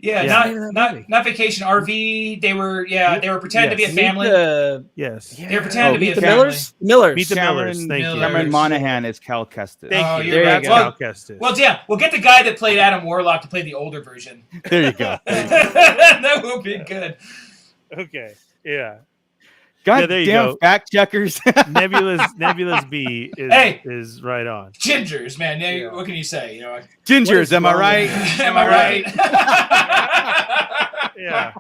Yeah, Yeah. not Vacation RV. They were pretending to be a family. Yes. They were pretending to be a the family. Millers. Meet the Millers. Thank you. Cameron Monaghan is Cal Kestis. Thank you. You're right. That's Cal Kestis. Well, yeah, we'll get the guy that played Adam Warlock to play the older version. There you go. That will be good. Okay. Yeah. God there you damn go. fact checkers. Nebulous B is right on. Gingers, man. Now, what can you say? You know, Gingers, am I right? Am I right? Yeah.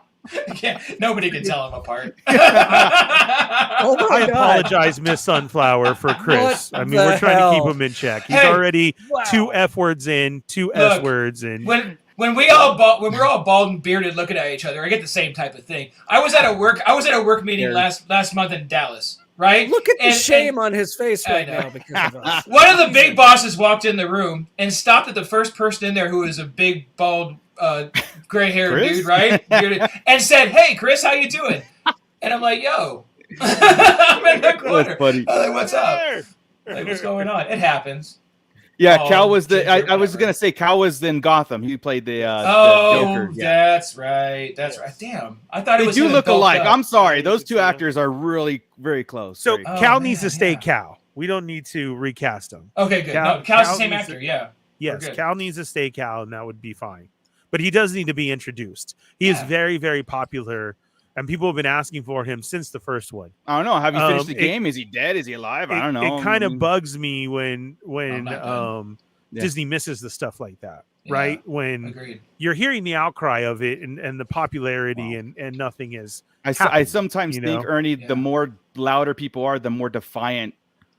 Nobody can tell them apart. I apologize, Miss Sunflower, for Chris. I mean, we're trying to keep him in check. He's already 2 F words in, 2 S words in. When we're all bald and bearded looking at each other, I get the same type of thing. I was at a work meeting last month in Dallas, right? Look at the shame on his face right now because of us. One of the big bosses walked in the room and stopped at the first person in there who was a big, bald, gray-haired dude, right? Bearded, and said, "Hey, Chris, how you doing?" And I'm like, "Yo." I'm in the corner. I'm like, "What's up? Like, what's going on?" It happens. Yeah, Cal was I was gonna say Cal was in Gotham. He played the Joker. Yeah. That's right. Damn, I thought they it was do look alike. up. I'm sorry, those 2 actors are really very close. So very Cal needs to stay Cal. We don't need to recast him. Okay, good. Cal's the same actor. Yes, Cal needs to stay Cal, and that would be fine. But he does need to be introduced. He is very, very popular, and people have been asking for him since the first one. I don't know. Have you finished the game? Is he dead? Is he alive? I don't know. It kind of bugs me when Disney misses the stuff like that, right? When you're hearing the outcry of it and the popularity and nothing is. I sometimes think, Ernie, the more louder people are, the more defiant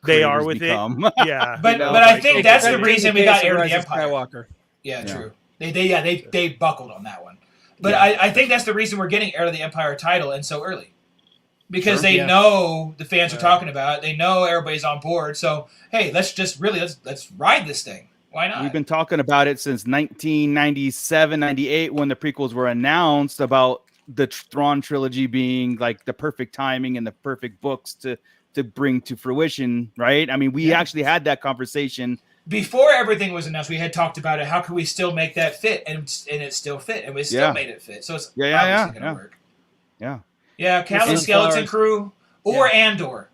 they are with become. it. Yeah, but I think that's the reason we got Heir to the Empire. Skywalker. Yeah, true. They buckled on that one. But I think that's the reason we're getting Heir to the Empire title and so early. Because they know the fans are talking about it. They know everybody's on board. So, hey, let's ride this thing. Why not? We've been talking about it since 1997, 98 when the prequels were announced about the Thrawn trilogy being like the perfect timing and the perfect books to bring to fruition, right? I mean, we actually had that conversation. Before everything was announced, we had talked about it. How could we still make that fit? And it still fit. And we still made it fit. So it's obviously going to work. Yeah, Cal and Skeleton Crew or Andor.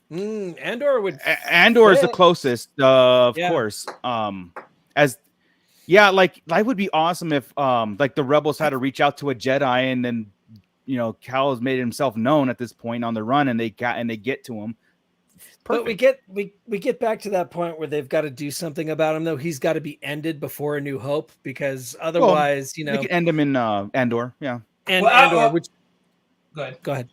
Andor is the closest, of course. Like that would be awesome if like the Rebels had to reach out to a Jedi and then Cal has made himself known at this point on the run and they get to him. Perfect. But we get back to that point where they've got to do something about him though. He's got to be ended before A New Hope because otherwise, we can end him in Andor. Yeah. And Andor, which Go ahead.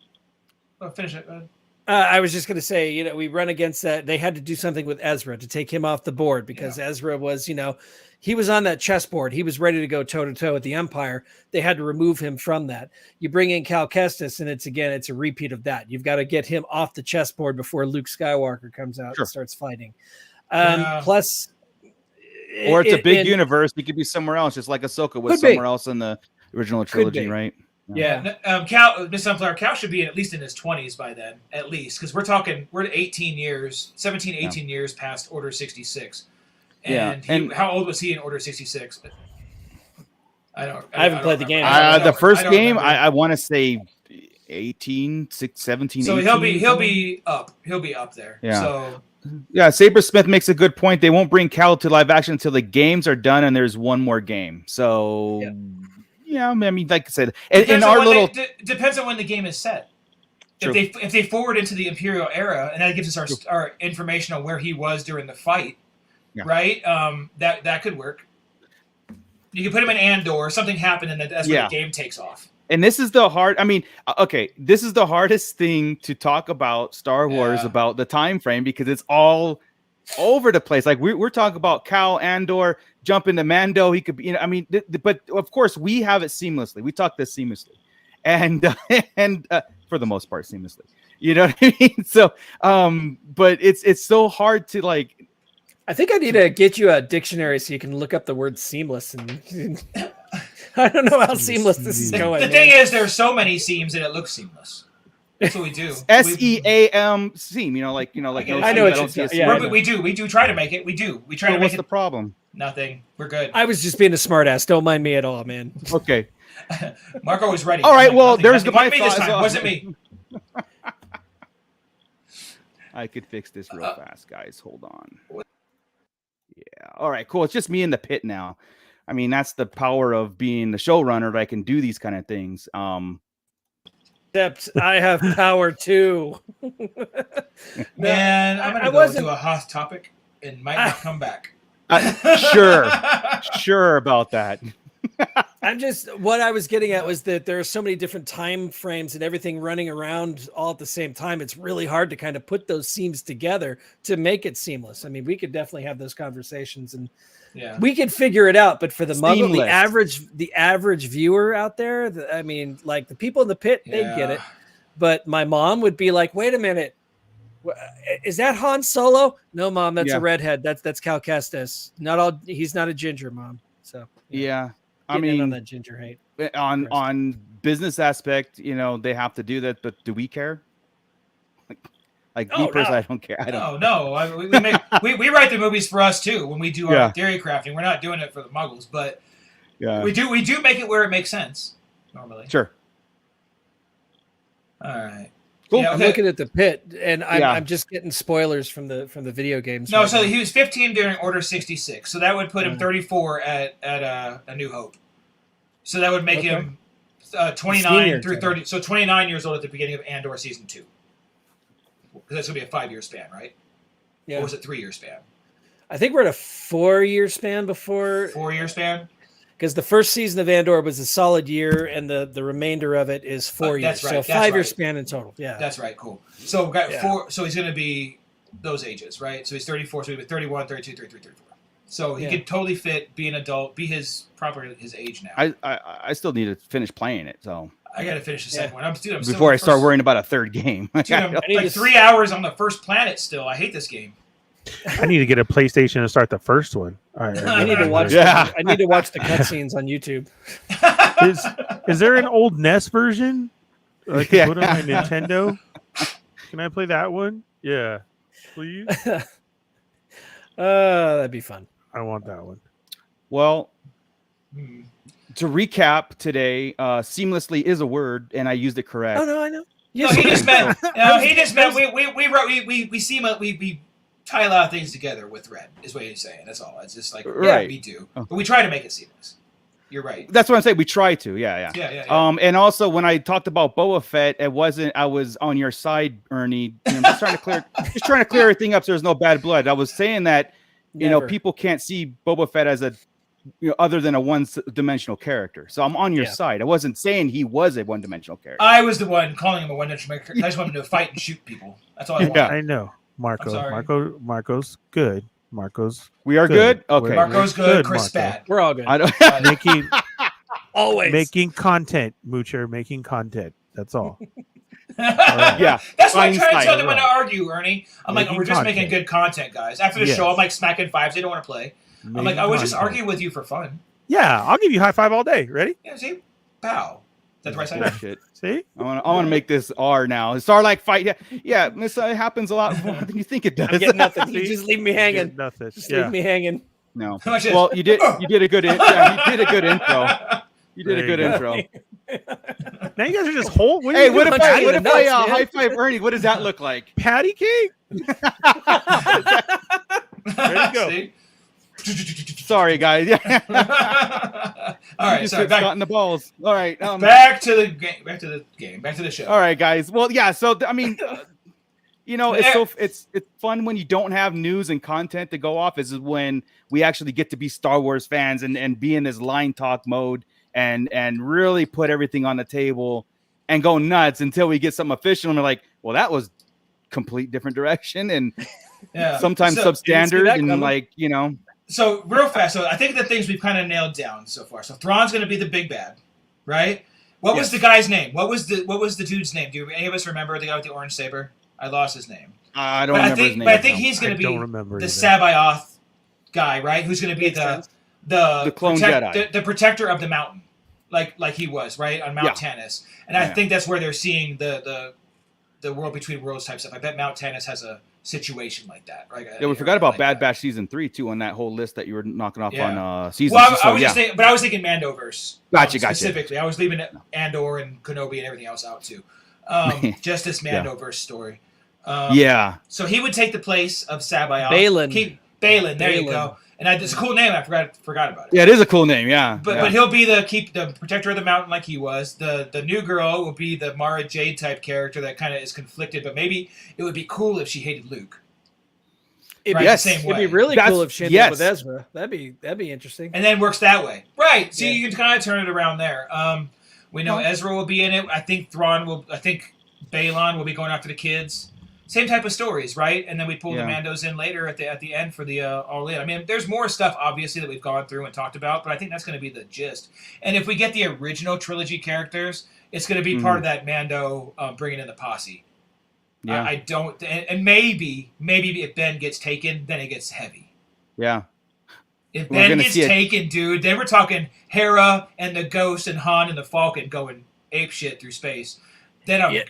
Finish it. Go ahead. I was just going to say, we run against that. They had to do something with Ezra to take him off the board because Ezra was, he was on that chessboard. He was ready to go toe to toe with the Empire. They had to remove him from that. You bring in Cal Kestis, and it's a repeat of that. You've got to get him off the chessboard before Luke Skywalker comes out and starts fighting. Plus, or it's a big universe. He could be somewhere else, just like Ahsoka was somewhere else in the original trilogy, right? Yeah. Miss Sunflower, Cal should be at least in his 20s by then, at least, because we're 18 years past Order 66. And how old was he in Order 66? I haven't played the game. The first game, I want to say 18, 17. So 18, he'll be up. He'll be up there. Yeah. So Sabersmith makes a good point. They won't bring Cal to live action until the games are done and there's one more game. So. Yeah, I mean, like I said, in our little depends on when the game is set. True. If they forward into the Imperial era, and that gives us our information on where he was during the fight, right? That could work. You can put him in Andor. Something happened, and that's where the game takes off. And this is this is the hardest thing to talk about Star Wars about the time frame because it's all over the place. Like we're talking about Cal, Andor, jump into Mando. He could be, but of course we have it seamlessly. We talk this seamlessly, and for the most part seamlessly. You know what I mean? So, but it's so hard to like. I think I need to get you a dictionary so you can look up the word seamless. And I don't know how seamless this is going. The thing is, there's so many seams that it looks seamless. That's what we do. SEAM seam, like I know what you're saying. We do try to make it. We try to make what's it. the problem? Nothing. We're good. I was just being a smartass. Don't mind me at all, man. Okay. Marco was ready. All right. Well, nothing, there's nothing. my Wasn't me this thoughts. time. Wasn't me. I could fix this real fast, guys. Hold on. Yeah. All right. Cool. It's just me in the pit now. I mean, that's the power of being the showrunner. That I can do these kind of things. Except I have power too. Man, I'm gonna go to a hot topic and might not come back. Sure about that. What I was getting at was that there are so many different time frames and everything running around all at the same time. It's really hard to kind of put those seams together to make it seamless. I mean, we could definitely have those conversations and we could figure it out. But for the muggle, the average viewer out there, I mean, like the people in the pit, they get it. But my mom would be like, "Wait a minute, is that Han Solo?" "No, Mom, that's a redhead. That's Cal Kestis. He's not a ginger, Mom." So yeah. I mean, on that ginger hate on business aspect, they have to do that. But do we care? Like me personally, I don't care. I don't. No. We write the movies for us too. When we do our theory crafting, we're not doing it for the muggles, but we do make it where it makes sense normally. Sure. All right. Cool. Yeah, I'm looking at the pit, and I'm just getting spoilers from the video games. No, so he was 15 during Order 66, so that would put him 34 at A New Hope. So that would make him 29 through 30. So 29 years old at the beginning of Andor season 2. Because that's gonna be a 5-year span, right? Yeah. Or was it 3-year span? I think we're at a 4-year span before. 4-year span. Because the first season of Andor was a solid year, and the remainder of it is 4 years. That's right. So 5-year span in total. Yeah, that's right. Cool. So we've got 4. So he's going to be those ages, right? So he's 34. So he'll be 31, 32, 33, 34. So he could totally fit, be an adult, be his age now. I still need to finish playing it, so I got to finish the second one. I'm before I start worrying about a third game. Dude, I'm like 3 hours on the first planet still. I hate this game. I need to get a PlayStation and start the first one. All right, I need to watch. I need to watch the cutscenes on YouTube. Is there an old NES version I can put on my Nintendo? Can I play that one? Yeah, please. That'd be fun. I want that one. Well, to recap today, seamlessly is a word, and I used it correct. Oh no, I know. Yes. No, he just meant. He just meant we tie a lot of things together with Red, is what he's saying. That's all. It's just like, we do. But we try to make it seamless. You're right. That's what I'm saying. We try to. Yeah. And also, when I talked about Boba Fett, I was on your side, Ernie. Just trying to clear everything up so there's no bad blood. I was saying that, people can't see Boba Fett as a, other than a one-dimensional character. So I'm on your side. I wasn't saying he was a one-dimensional character. I was the one calling him a one-dimensional character. I just wanted him to fight and shoot people. That's all I wanted. Yeah, I know. Marco's good. We are good. Okay, Marco's good. Chris bad. We're all good. Always making content, Moocher. Making content. That's all. Right. Yeah, that's why I try to tell them when to argue, Ernie. I'm like, we're just making good content, guys. After the show, I'm like smacking fives. They don't want to play. I'm like, I was just arguing with you for fun. Yeah, I'll give you high five all day. Ready? Yeah. See, pow. That's the right side. Shit. See, I want to make this R now. It's R like fight. Yeah. It happens a lot more than you think it does. I get nothing. You just leave me hanging. Nothing. Just leave me hanging. No. Well, you did a good. You did a good intro. You did a good intro. Now you guys are just whole. What if I high five Ernie? What does that look like? Patty cake. There you go. See? Sorry, guys. Yeah. All right. Sorry. Back in the balls. All right. Back to the game. Back to the game. Back to the show. All right, guys. Well, yeah. So I mean, it's fun when you don't have news and content to go off. Is when we actually get to be Star Wars fans and be in this line talk mode and really put everything on the table and go nuts until we get something official and we're like, well, that was complete different direction and sometimes substandard and like So real fast, so I think the things we've kind of nailed down so far. So Thrawn's going to be the big bad, right? What was the guy's name? What was the dude's name? Do any of us remember the guy with the orange saber? I lost his name. I don't remember his name. But I think he's going to be the Sabaoth guy, right? Who's going to be the clone Jedi, the protector of the mountain, like he was, right, on Mount Tannis. And I think that's where they're seeing the world between worlds type stuff. I bet Mount Tannis has a situation like that. Right? Yeah, we forgot about Bad Batch season 3 too on that whole list that you were knocking off on season. Well, I was just thinking, but I was thinking Mandoverse. Gotcha. Specifically, I was leaving Andor and Kenobi and everything else out too. Just this Mandoverse story. So he would take the place of Sabayoth. Balin. There you go. And it's a cool name. I forgot about it. Yeah, it is a cool name. Yeah, but he'll be the protector of the mountain like he was. The new girl will be the Mara Jade type character that kind of is conflicted. But maybe it would be cool if she hated Luke. It'd be really cool if she ended up with Ezra. That'd be interesting. And then works that way, right? So you can kind of turn it around there. We know Ezra will be in it. I think Balon will be going after the kids. Same type of stories, right? And then we pull the Mandos in later at the end for the All In. I mean, there's more stuff, obviously, that we've gone through and talked about, but I think that's going to be the gist. And if we get the original trilogy characters, it's going to be part of that Mando bringing in the posse. Yeah. I don't... And maybe if Ben gets taken, then it gets heavy. Yeah. If Ben gets taken, dude, then we're talking Hera and the Ghost and Han and the Falcon going apeshit through space. Then I'm...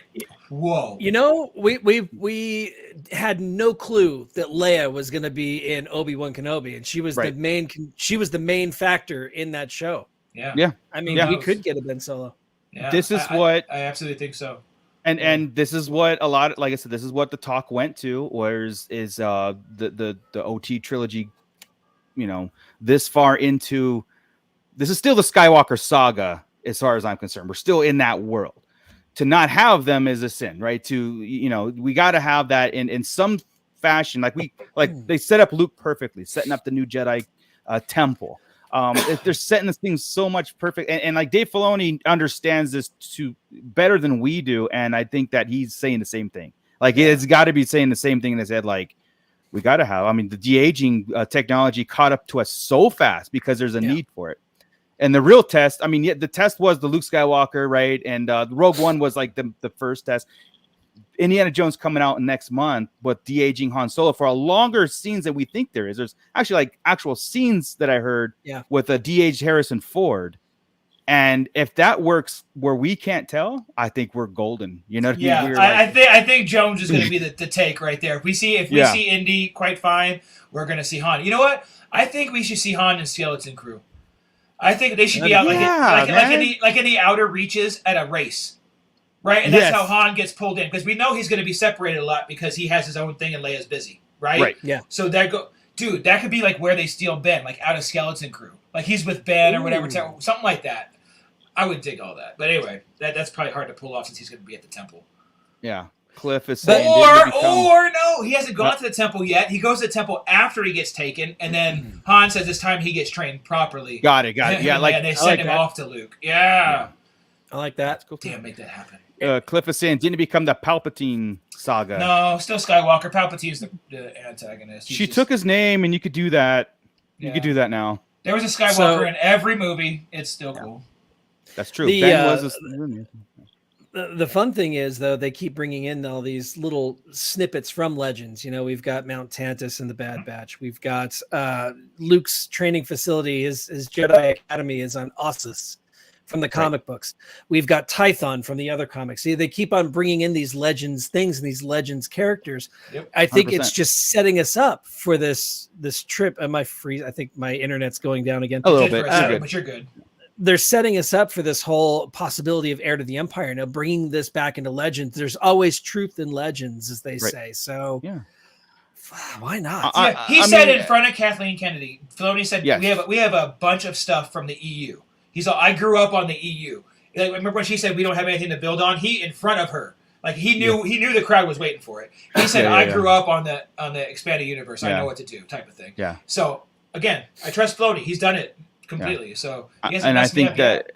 Whoa! You know, we had no clue that Leia was going to be in Obi-Wan Kenobi, and she was the main factor in that show. Yeah. I mean, we could get a Ben Solo. Yeah, this is I absolutely think so. And this is what a lot, like I said, this is what the talk went to, whereas is the OT trilogy, this far into, this is still the Skywalker saga as far as I'm concerned. We're still in that world. To not have them is a sin, right? We got to have that in some fashion. Like they set up Luke perfectly, setting up the new Jedi temple. They're setting this thing so much perfect, and like Dave Filoni understands this better than we do, and I think that he's saying the same thing. Like it's got to be saying the same thing in his head. Like we got to have. I mean, the de-aging technology caught up to us so fast because there's a need for it. And the real test, I mean, the test was the Luke Skywalker, right? And Rogue One was like the first test. Indiana Jones coming out next month, but de-aging Han Solo for a longer scenes than we think there is. There's actually like actual scenes that I heard with a de-aged Harrison Ford. And if that works where we can't tell, I think we're golden. You know what I mean? I think Jones is going to be the take right there. If we see Indy quite fine, we're going to see Han. You know what? I think we should see Han and Skeleton Crew. I think they should be out like in the outer reaches at a race, right? And that's how Han gets pulled in, because we know he's going to be separated a lot because he has his own thing and Leia's busy, right? Right. Yeah. So that could be like where they steal Ben, like out of Skeleton Crew, like he's with Ben or whatever, something like that. I would dig all that, but anyway, that's probably hard to pull off since he's going to be at the temple. Yeah. Cliff is saying, or no, he hasn't gone to the temple yet. He goes to the temple after he gets taken, and then Han says it's time he gets trained properly. Got it. Yeah, and they send him off to Luke. Yeah, I like that. Cool. Damn, make that happen. Cliff is saying, didn't it become the Palpatine saga? No, still Skywalker. Palpatine's the antagonist. She took his name, and you could do that. You could do that now. There was a Skywalker in every movie. It's still cool. That's true. Ben was the fun thing is, though, they keep bringing in all these little snippets from Legends. We've got Mount Tantus in the Bad Batch. We've got Luke's training facility. His Jedi Academy is on Ossus from the comic books. We've got Tython from the other comics. See, they keep on bringing in these Legends things and these Legends characters. Yep. I think 100%. It's just setting us up for this trip. I think my internet's going down again. A little bit, but you're good. They're setting us up for this whole possibility of Heir to the Empire. Now, bringing this back into Legends, there's always truth in Legends, as they say. So, why not? He said in front of Kathleen Kennedy, Filoni said, we have a bunch of stuff from the EU. He's all, I grew up on the EU. Like, remember when she said we don't have anything to build on? He in front of her, like he knew the crowd was waiting for it. He said, I grew up on the expanded universe. I know what to do, type of thing. Yeah. So again, I trust Filoni. He's done it completely. So I think that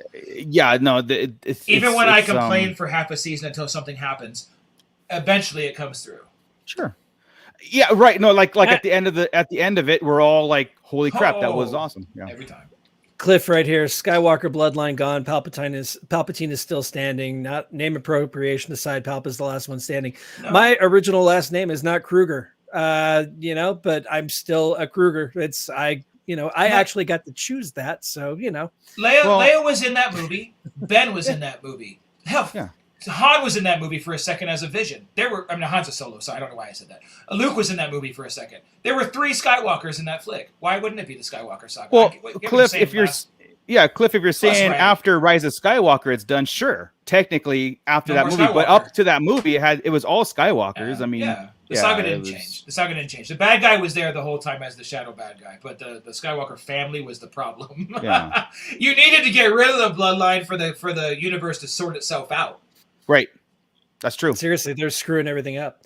even when I complain for half a season until something happens, eventually it comes through. Sure. Yeah, right. No, like at the end of it, we're all like, holy crap, that was awesome. Yeah. Every time. Cliff right here, Skywalker bloodline gone, Palpatine is still standing. Not name appropriation aside, Palp is the last one standing. No. My original last name is not Kruger. But I'm still a Kruger. I actually got to choose that, so Leia was in that movie. Ben was in that movie. Hell, Han was in that movie for a second as a Vision. Han's a Solo, so I don't know why I said that. Luke was in that movie for a second. There were 3 Skywalkers in that flick. Why wouldn't it be the Skywalker saga? Well, Cliff, if you're saying Right. after Rise of Skywalker it's done, sure. Technically after that movie, but up to that movie it was all Skywalkers. I mean, the saga didn't change. The saga didn't change. The bad guy was there the whole time as the shadow bad guy, but the Skywalker family was the problem. Yeah. You needed to get rid of the bloodline for the universe to sort itself out. Right. That's true. Seriously, they're screwing everything up.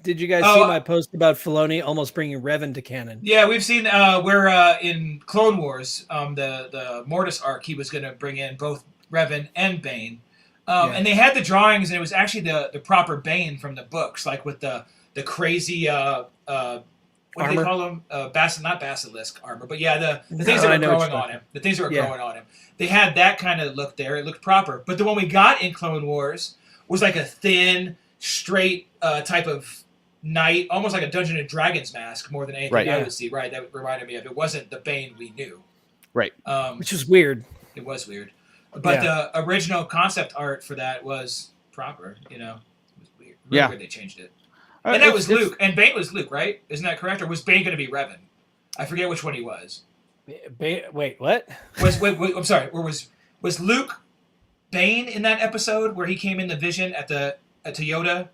Did you guys see my post about Filoni almost bringing Revan to canon? Yeah, we've seen where in Clone Wars, the Mortis arc, he was going to bring in both Revan and Bane. And they had the drawings, and it was actually the proper Bane from the books, like with the crazy what do they call them? Not basilisk armor, but yeah, the things that were growing on him. The things that were growing on him. They had that kind of look there. It looked proper. But the one we got in Clone Wars was like a thin, straight type of knight, almost like a Dungeons and Dragons mask more than anything I would see. Right, that reminded me of. It wasn't the Bane we knew. Right. Which was weird. It was weird. But the original concept art for that was proper, It was weird. Really weird they changed it. And that was Luke. And Bane was Luke, right? Isn't that correct? Or was Bane going to be Revan? I forget which one he was. Wait, what? I'm sorry. Or was Luke Bane in that episode where he came in the vision at Yoda?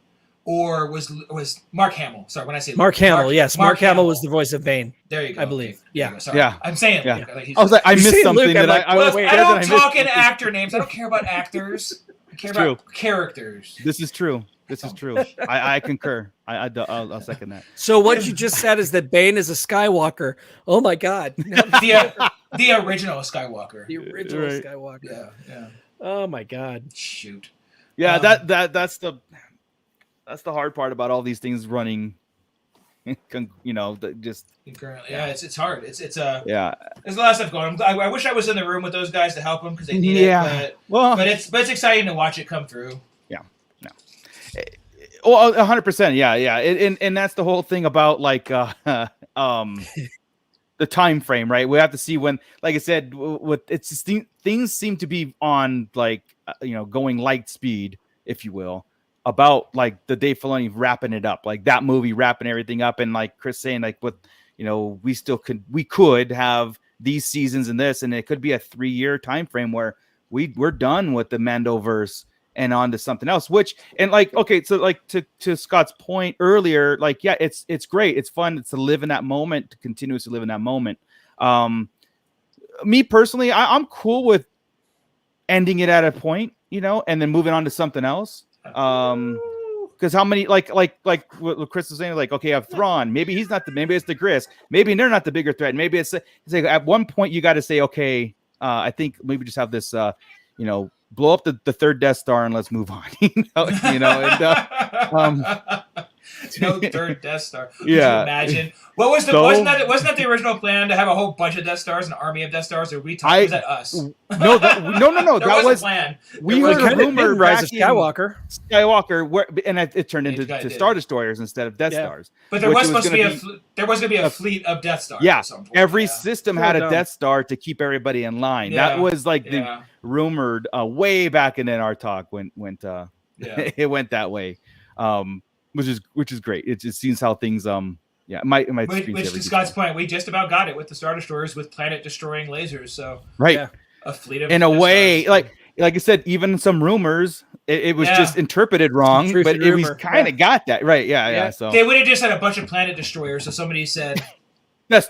Or was Mark Hamill? Sorry, when I say Mark Hamill, yes. Mark Hamill was the voice of Bane. There you go. I believe. Yeah. Sorry. Yeah. I'm saying Luke. Like I was like, I missed something Luke, that I was. I don't talk in actor names. I don't care about actors. I care about characters. This is true. I concur. I'll second that. So what you just said is that Bane is a Skywalker. Oh my God. The original Skywalker. The original Skywalker. Yeah. Oh my God. Shoot. Yeah, that's the hard part about all these things running. Just concurrently. Yeah, it's hard. It's there's a lot of stuff going on. I wish I was in the room with those guys to help them because they need it. But it's exciting to watch it come through. Yeah. No. Well, 100%. Yeah. And that's the whole thing about like the time frame, right? We have to see when, like I said, things seem to be on like going light speed, if you will, about like the Dave Filoni wrapping it up, like that movie wrapping everything up, and like Chris saying, like, what we could have these seasons and this, and it could be a 3-year time frame where we're done with the Mandoverse and on to something else. Which, and like, okay, so like to Scott's point earlier, like, yeah, it's great, it's fun, it's to live in that moment, to continuously live in that moment. Me personally, I'm cool with ending it at a point, and then moving on to something else. Because how many like what Chris was saying, like, okay, I have Thrawn, maybe it's the Gris, maybe they're not the bigger threat, maybe it's like at one point you got to say, okay, I think maybe just have this blow up the third Death Star and let's move on. No third Death Star. Could you imagine? What was wasn't that the original plan to have a whole bunch of Death Stars, an army of Death Stars? Or was that us? No. That was a plan. We heard a rumor Rise of Skywalker, and it turned into Star Destroyers instead of Death Stars. But there was supposed to be a fleet of Death Stars. Yeah, at some point. every system had a Death Star to keep everybody in line. Yeah. That was like the rumored way back in our talk went it went that way. Which is great. It just seems how things which to Scott's point, we just about got it with the Star Destroyers with planet destroying lasers. So a fleet of in a Death way, Stars. like I said, even some rumors, it was just interpreted wrong, but it was kind of got that right. Yeah. So they would have just had a bunch of planet destroyers. So somebody said Death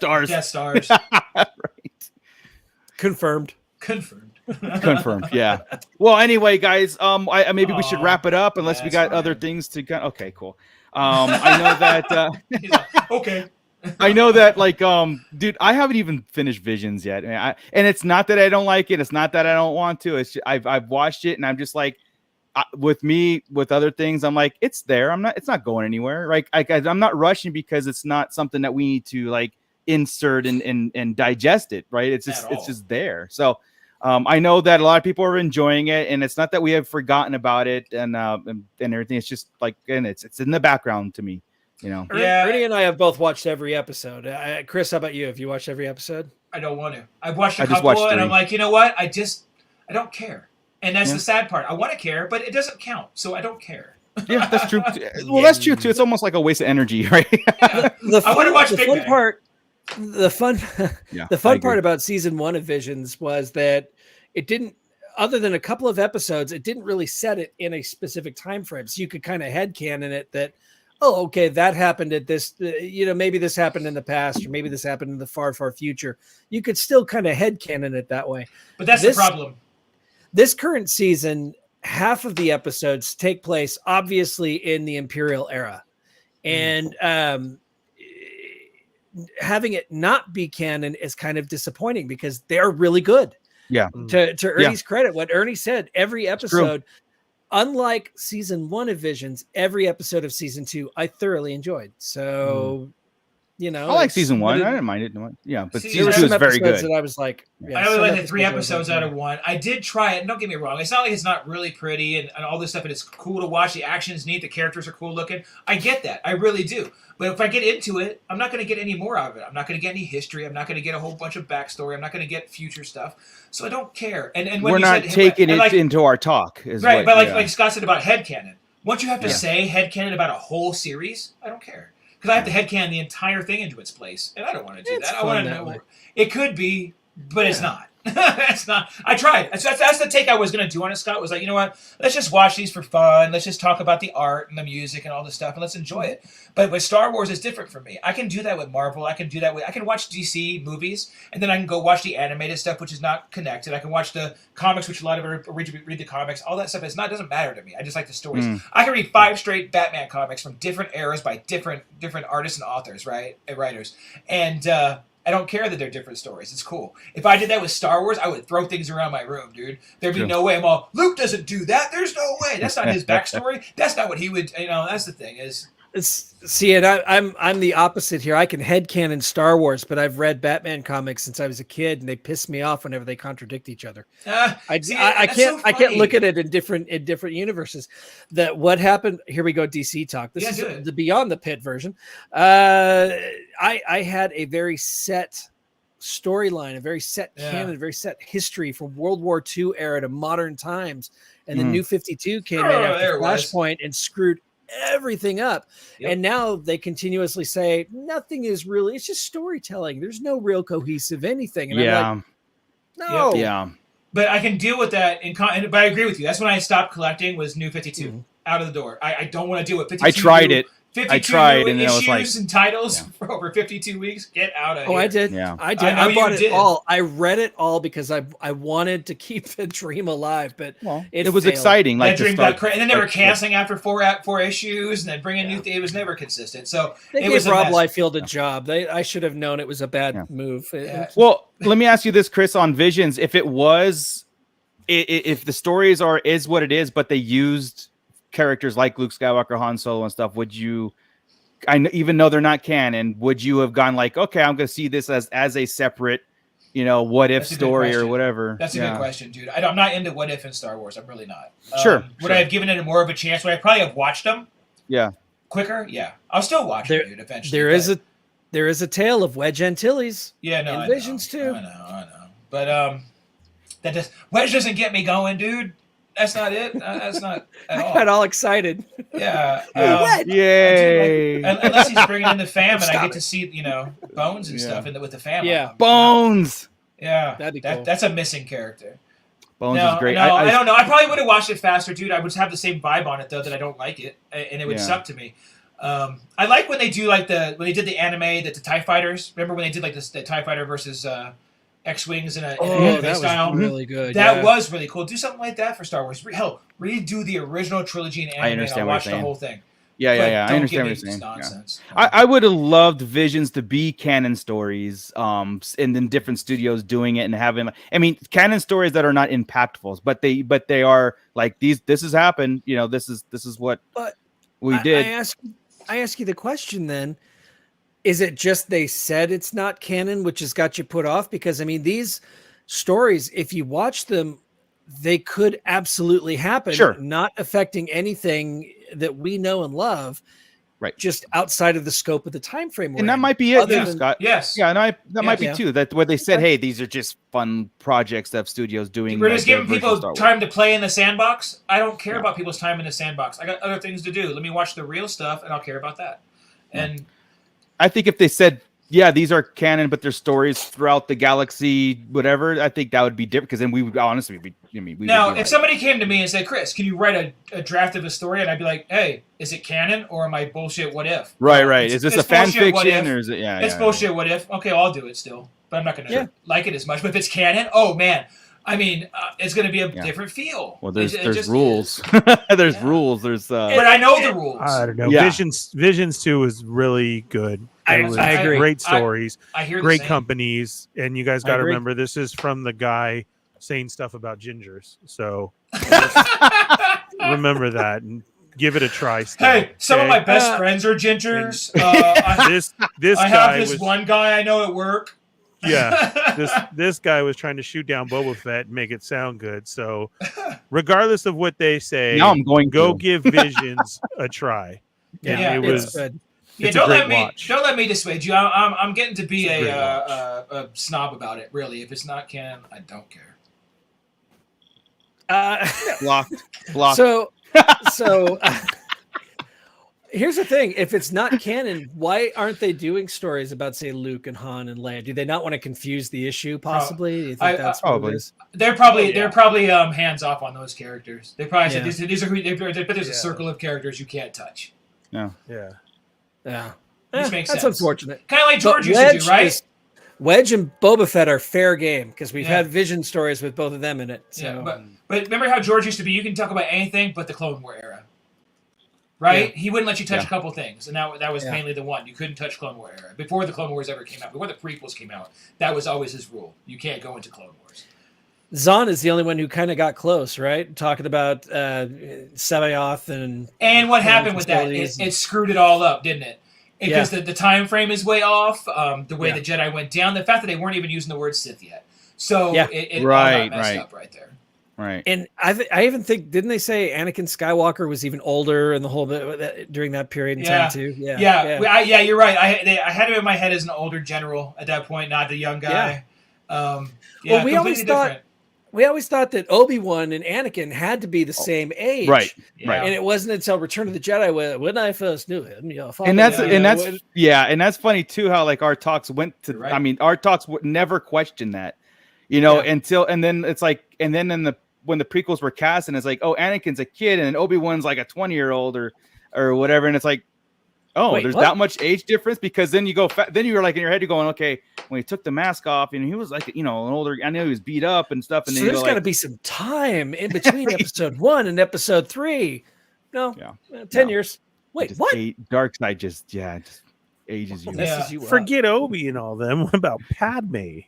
Stars. Right. Confirmed. Yeah. Well, anyway, guys, maybe we should wrap it up unless we got other things to go. Okay, cool. I know that. Okay. I know that, like, dude, I haven't even finished Visions yet, and it's not that I don't like it. It's not that I don't want to. It's just, I've watched it, and I'm just like, with other things, I'm like, it's there. It's not going anywhere. Like, I'm not rushing because it's not something that we need to like insert and digest it. Right? It's just there. So. I know that a lot of people are enjoying it, and it's not that we have forgotten about it and everything. It's just like, and it's in the background to me, Ernie and I have both watched every episode. Chris, how about you? Have you watched every episode? I don't want to. I've watched a couple, and I'm like, you know what? I don't care. And that's the sad part. I want to care, but it doesn't count, so I don't care. Yeah, that's true. Well, that's true too. It's almost like a waste of energy, right? I want to watch the Big fun Bang. part. The fun, Yeah, the fun part about season 1 of Visions was that it didn't, other than a couple of episodes, it didn't really set it in a specific time frame. So you could kind of headcanon it that, oh, okay, that happened at this, maybe this happened in the past, or maybe this happened in the far, far future. You could still kind of headcanon it that way. But that's the problem. This current season, half of the episodes take place obviously in the Imperial era. And having it not be canon is kind of disappointing because they're really good. Yeah. To Ernie's credit, what Ernie said, every episode, unlike season 1 of Visions, every episode of season 2, I thoroughly enjoyed. So, I like season 1. I didn't mind it. Yeah, but Season season 2 is very good. That I was like, I only like the 3 episodes out of 1. I did try it. And don't get me wrong. It's not like it's not really pretty and all this stuff. And it's cool to watch. The action is neat. The characters are cool looking. I get that. I really do. But if I get into it, I'm not going to get any more out of it. I'm not going to get any history. I'm not going to get a whole bunch of backstory. I'm not going to get future stuff. So I don't care. And when we're you not said, taking it into our talk. Right. But like Scott said about headcanon, once you have to say headcanon about a whole series, I don't care. Because I have to headcanon the entire thing into its place. And I don't want to do that. I want to know. It could be, but it's not. It's not. I tried. That's the take I was going to do on it, Scott. Was like, you know what? Let's just watch these for fun. Let's just talk about the art and the music and all this stuff, and let's enjoy it. But with Star Wars, it's different for me. I can do that with Marvel. I can watch DC movies, and then I can go watch the animated stuff, which is not connected. I can watch the comics, which a lot of it read the comics. All that stuff doesn't matter to me. I just like the stories. I can read 5 straight Batman comics from different eras by different artists and authors, right, and writers, and I don't care that they're different stories. It's cool. If I did that with Star Wars, I would throw things around my room, dude. There'd be no way. I'm all, Luke doesn't do that. There's no way. That's not his backstory. That's not what he would. That's the thing is. See, and I'm the opposite here. I can headcanon Star Wars, but I've read Batman comics since I was a kid, and they piss me off whenever they contradict each other. I can't look at it in different universes. That what happened? Here we go, DC talk. This is the Beyond the Pit version. I had a very set storyline, a very set canon, a very set history from World War II era to modern times, and the New 52 came in after Flashpoint and screwed everything up. And now they continuously say nothing is really, it's just storytelling. There's no real cohesive anything. And I'm like, no. Yeah. But I can deal with that. But I agree with you. That's when I stopped collecting was New 52. Out of the door. I don't want to deal with 52. I tried it. 52 and it was like, and titles for over 52 weeks. Get out of here. Oh, I did. Yeah. I did. I bought it all. I read it all because I wanted to keep the dream alive, but it was exciting. Like that dream got crazy, and then they were canceling after four issues, and then bringing new. It was never consistent. So it was Rob Liefeld a job. I should have known it was a bad move. Well, let me ask you this, Chris, on Visions. If it was, if the stories is what it is, but they used characters like Luke Skywalker, Han Solo, and stuff, would you? Even though they're not canon, would you have gone like, okay, I'm going to see this as a separate, what if story or whatever? That's a good question, dude. I'm not into what if in Star Wars. I'm really not. Would I have given it more of a chance? Would I probably have watched them? Yeah. Quicker? Yeah. I'll still watch it, dude. Eventually. There is a tale of Wedge Antilles. Yeah, no, in Visions too. I know. But Wedge doesn't get me going, dude. That's not it. That's not at all. I got all excited. Yeah. Yay. Unless he's bringing in the fam and I get to see, Bones and stuff with the family. Yeah. Bones. Yeah. That'd be cool. That's a missing character. Bones is great. No, I don't know. I probably would have watched it faster, dude. I would have the same vibe on it, though, that I don't like it. And it would suck to me. I like when they do when they did the anime, the TIE Fighters. Remember when they did the TIE Fighter versus X-Wings in an anime style? Was really good. That was really cool. Do something like that for Star Wars. Hell, redo the original trilogy in anime and I'll watch the whole thing. Yeah. I understand what you're saying. Nonsense. Yeah. I would have loved Visions to be canon stories, and then different studios doing it and having. I mean, canon stories that are not impactful, but they are like these. This has happened. This is what we did. I ask you the question then. Is it just they said it's not canon, which has got you put off? Because, I mean, these stories, if you watch them, they could absolutely happen, not affecting anything that we know and love. just outside of the scope of the time frame. And that might be it, too, than, Scott. Yes. Yeah, and that might be too. That where they said, "Hey, these are just fun projects that studios doing." We're just their giving version of people Star Wars. time to play in the sandbox. I don't care about people's time in the sandbox. I got other things to do. Let me watch the real stuff, and I'll care about that. And I think if they said, "Yeah, these are canon, but they're stories throughout the galaxy, whatever," I think that would be different. Because then we would honestly be. Now, if somebody came to me and said, "Chris, can you write a draft of a story?" and I'd be like, "Hey, is it canon or am I bullshit? What if?" Right. Is this a fan bullshit, what fiction if. or is it? Yeah, it's bullshit. What if? Okay, I'll do it still, but I'm not gonna like it as much. But if it's canon, oh man, I mean, it's gonna be a different feel. Well, there's just rules. There's rules. There's. But I know the rules. I don't know. Yeah. Visions 2 was really good. I agree. Great stories. I hear great the same. companies, and you guys got to remember this is from the guy saying stuff about gingers. So remember that and give it a try. Still, Hey, some of my best friends are gingers. This I guy have this was one guy I know at work. Yeah, this guy was trying to shoot down Boba Fett and make it sound good. So, regardless of what they say, now I'm going go to. give Visions a try. Yeah, it was good. Yeah, it's a don't great let me watch. don't let me dissuade you. I'm getting to be It's a great a snob about it. Really, if it's not canon, I don't care. Blocked. So here's the thing: if it's not canon, why aren't they doing stories about, say, Luke and Han and Leia? Do they not want to confuse the issue? Possibly. Do you think that's probably. what it is? They're probably hands off on those characters. They probably said Yeah. these are who. But there's a circle of characters you can't touch. Yeah. Which makes that's sense. unfortunate. Kind of like But George used to do, right? Wedge and Boba Fett are fair game because we've had Vision stories with both of them in it. So. Yeah, but remember how George used to be? You can talk about anything but the Clone War era, right? He wouldn't let you touch a couple things, and that was mainly the one. You couldn't touch Clone War era before the Clone Wars ever came out. Before the prequels came out, that was always his rule. You can't go into Clone Wars. Zahn is the only one who kind of got close, right? Talking about Sabayoth and what happened with that? It screwed it all up, didn't it? Because the time frame is way off. The way the Jedi went down, the fact that they weren't even using the word Sith yet, so it all got messed up right there. Right. And I even think, didn't they say Anakin Skywalker was even older in the whole bit during that period in time too? Yeah, you're right. I had him in my head as an older general at that point, not the young guy. Well, we always thought that Obi-Wan and Anakin had to be the same age, right? And it wasn't until Return of the Jedi when I first knew him. And that's funny too. How like our talks went to. Right. I mean, our talks would never question that, and then it's like, and then when the prequels were cast, and it's like, oh, Anakin's a kid, and Obi-Wan's like a 20-year-old or whatever, and it's like, oh, there's that much age difference, because then you go, then you're like in your head, you're going, okay, when he took the mask off, and he was like, an older, I know he was beat up and stuff. And so then there's got to be some time in between episode 1 and episode 3. No, 10 years. Wait, what? Dark Side just ages you. Forget Obi and all them. What about Padme?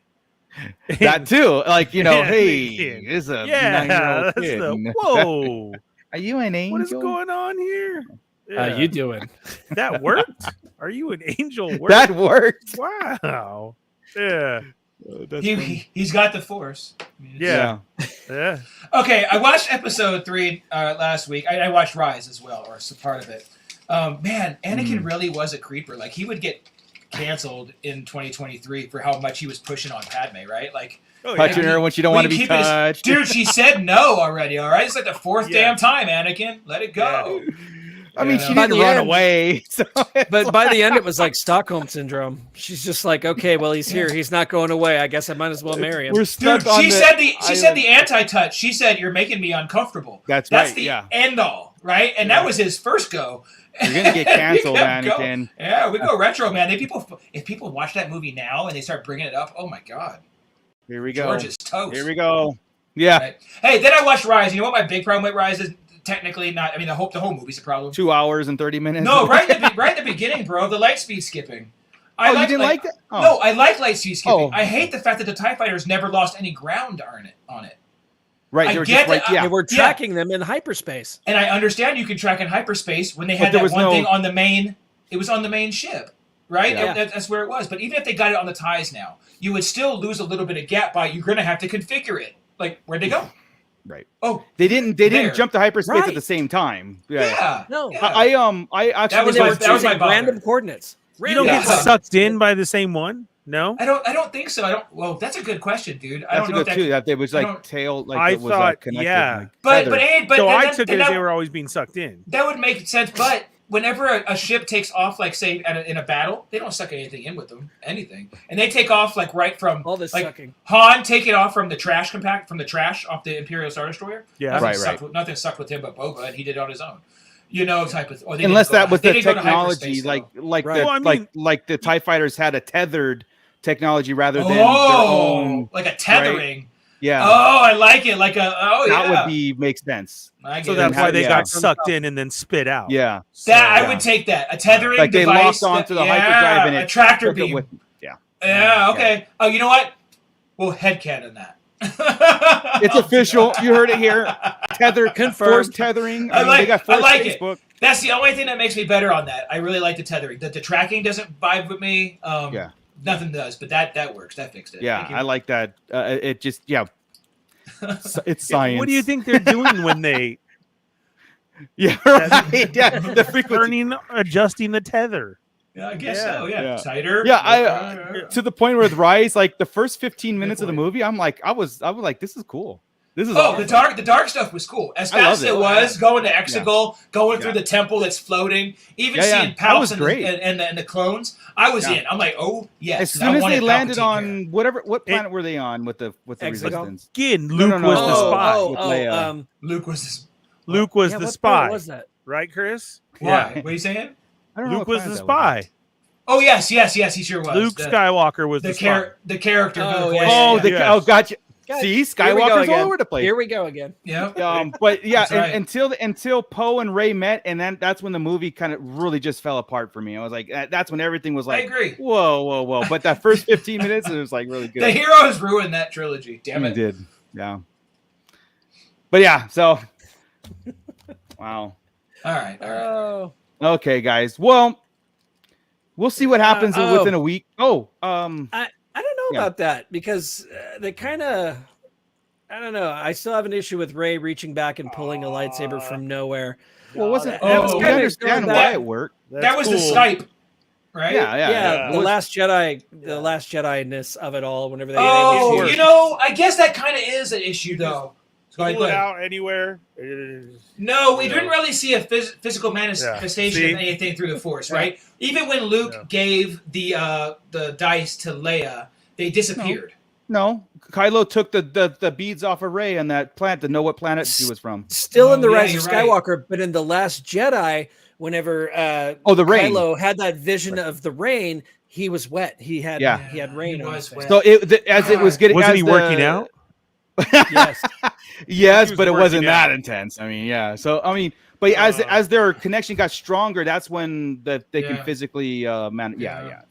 That too. Like, hey, this is a 9-year-old kid. Whoa. Are you an angel? What is going on here? How you doing? That worked? Are you an angel? That worked. Wow. Yeah. He's got the Force. Yeah. Okay, I watched episode 3 last week. I watched Rise as well, or some part of it. Man, Anakin really was a creeper. Like, he would get canceled in 2023 for how much he was pushing on Padme, right? Like, touching her when she don't want to be touched. Dude, she said no already, all right? It's like the 4th damn time, Anakin. Let it go. Yeah. I mean, she didn't run away. So but by the end, it was like Stockholm Syndrome. She's just like, okay, well, he's here. He's not going away. I guess I might as well marry him. We're stuck Dude, she said the anti-touch. She said, you're making me uncomfortable. That's the end all, right? And that was his first go. You're going to get canceled, Anakin. Yeah, we go retro, man. If people watch that movie now and they start bringing it up, oh, my God. Here we go. George is toast. Here we go. Yeah. Right. Hey, then I watched Rise. You know what my big problem with Rise is? Technically not. I mean, the whole movie's a problem. 2 hours and 30 minutes. No, right in the beginning, bro. The light speed skipping. You didn't like that? Oh. No, I like light speed skipping. I hate the fact that the TIE fighters never lost any ground on it. Right, they were just right. They were tracking them in hyperspace. And I understand you can track in hyperspace when they had that one thing on the main. It was on the main ship, right? Yeah. That's where it was. But even if they got it on the TIEs now, you would still lose a little bit of gap by you're going to have to configure it. Like, where'd they go? Right. Oh, they didn't jump to hyperspace at the Right. same time. yeah. No. Yeah. I actually that was my bother. random coordinates. You don't Yeah. get sucked in by the same one? No? I don't think so. Well, that's a good question, dude. I That's don't a know good if too. that That it was I like don't- tail, like I it was thought, connected. yeah. Like, but tethered. but So then I that- took then it as that- they were always being sucked in. That would make sense, but whenever a ship takes off, like say in a battle, they don't suck anything in with them, anything, and they take off like right from All this like sucking. Han taking off from the trash off the Imperial Star Destroyer. Yeah. Nothing sucked with him but Boba, and he did it on his own. Type of. Or they Unless didn't go- that was they the didn't go to technology, hyperspace, like though. like Right. the Well, I mean- like the TIE fighters had a tethered technology rather than their own. like a tethering. Yeah, Oh, I like it. Like a that would makes sense. I get So it. that's why they Yeah. got sucked in and then spit out. Yeah, So, That I yeah. would take that. A tethering like they device. locked onto the yeah, hyperdrive and a it tractor took it beam. with. Yeah, Yeah, okay. Oh, you know what? We'll headcanon that. it's official. You heard it here. Tether, Confirmed. force tethering. I like- they got I force like it. Facebook. That's the only thing that makes me better on that. I really like the tethering. The tracking doesn't vibe with me. Yeah. Nothing does, but that works. That fixed it. Yeah, Thank you. I like that. It just it's science. What do you think they're doing when they Yeah, right. Yeah, the frequency. adjusting the tether? Yeah, I guess Yeah. so. Yeah, Yeah. tighter. Yeah, to the point with Rise, like the first 15 minutes of the movie, I was like, this is cool. This is Oh, awesome. the dark stuff was cool. As I fast as loved it it. was, going to Exegol, going through Yeah. the temple that's floating, even Yeah, yeah. seeing That was Palps great. and the clones, I was Yeah. in. I'm like, oh yes. As soon as they landed on what what planet were they on with the Exegol? resistance? Again, No, Luke no, no. was the spy. with Leia. Luke was this. Luke was yeah, the what spy. planet was that? Right, Chris? Why? Yeah. What are you saying? I don't know Luke what was planet the that was. spy. Oh yes, he sure was. Luke Skywalker was the spy. The character. Oh, the yeah, voice. Oh, yeah. the Yes. oh, gotcha. Guys, See, here we go Skywalker's all again. over the place. Here we go again. Yeah. But yeah, That's right. until Poe and Rey met, and then that's when the movie kind of really just fell apart for me. I was like, that's when everything was I like, agree. whoa. But that first 15 minutes, it was like really good. The heroes ruined that trilogy. Damn It it. did, yeah. But yeah, so wow. All right. Oh, Okay, guys. Well, we'll see what happens within a week. I don't know Yeah. about that because they kind of. I don't know. I still have an issue with Rey reaching back and pulling a lightsaber from nowhere. well, wasn't that was we kinda understand going why back- it worked? That was the cool. Skype, right? Yeah. The It was- Last Jedi, the Last Jedi-ness of it all. Whenever they Oh, introduced- you know, I guess that kind of is an issue, though. Go ahead, Pull go it ahead. out anywhere. No, we Yeah. didn't really see a physical manifestation See? of anything through the Force, right? Even when Luke gave the dice to Leia, they disappeared. No, Kylo took the beads off of Rey on that planet to know what planet she was from. Still in the Oh, yeah, Rise of you're right. Skywalker, but in the Last Jedi, whenever The rain. Kylo had that vision of the rain, he was wet. He had rain he on was his face. wet. So as it was getting, Wasn't as he the- working out? Yes. Yes, He was but it wasn't working out. that intense. I mean, yeah. So I mean, but as their connection got stronger, that's when they can Yeah. physically yeah.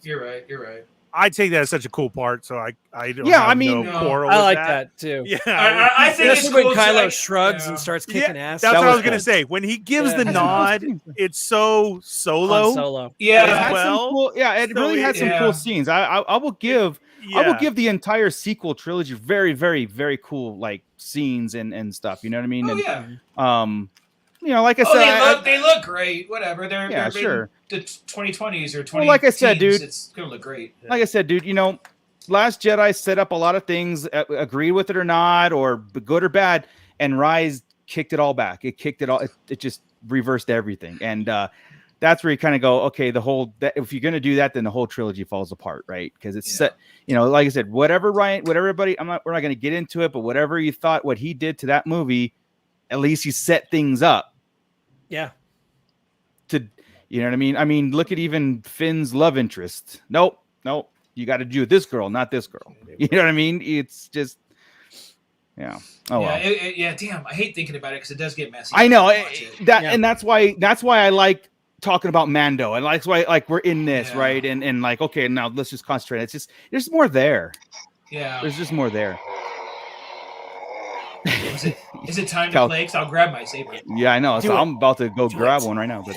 You're right. You're right. I take that as such a cool part, so I don't. Yeah, have I mean- no No. quarrel I with like that. that too. Yeah, I think it's Especially cool when too, Kylo like- shrugs yeah. and starts Yeah, kicking ass. that's That what I was was gonna cool. say. When he gives Yeah. the That's nod, it's so Han solo. Solo. Yeah. It had Well, some cool, it so really had some yeah. cool scenes. I will give the entire sequel trilogy very, very, very cool like scenes and stuff. You know what I mean? Oh, And yeah. like I said, They look great. Whatever. They're Yeah, in sure. the 2020s or 20. Well, like I said, dude, it's gonna look great. like I said, dude, Last Jedi set up a lot of things, agreed with it or not, or good or bad, and Rise kicked it all back. It kicked it all. It just reversed everything, and that's where you kind of go, okay, if you're gonna do that, then the whole trilogy falls apart, right? Because it's set, like I said, whatever everybody, we're not gonna get into it, but whatever you thought, what he did to that movie, at least he set things up. Yeah. You know what I mean? I mean, look at even Finn's love interest. Nope. You got to do this girl, not this girl. You know what I mean? It's just, yeah. Oh well. Damn, I hate thinking about it because it does get messy. I know Watch it. and that's why I like talking about Mando, and that's why like we're in this, Yeah. right? And like, okay, now let's just concentrate. It's just there's more there. Yeah. There's just more there. Is it time to Cal- play? Because I'll grab my saber. Yeah, I know. Do So it. I'm about to go Do grab it. one right now, but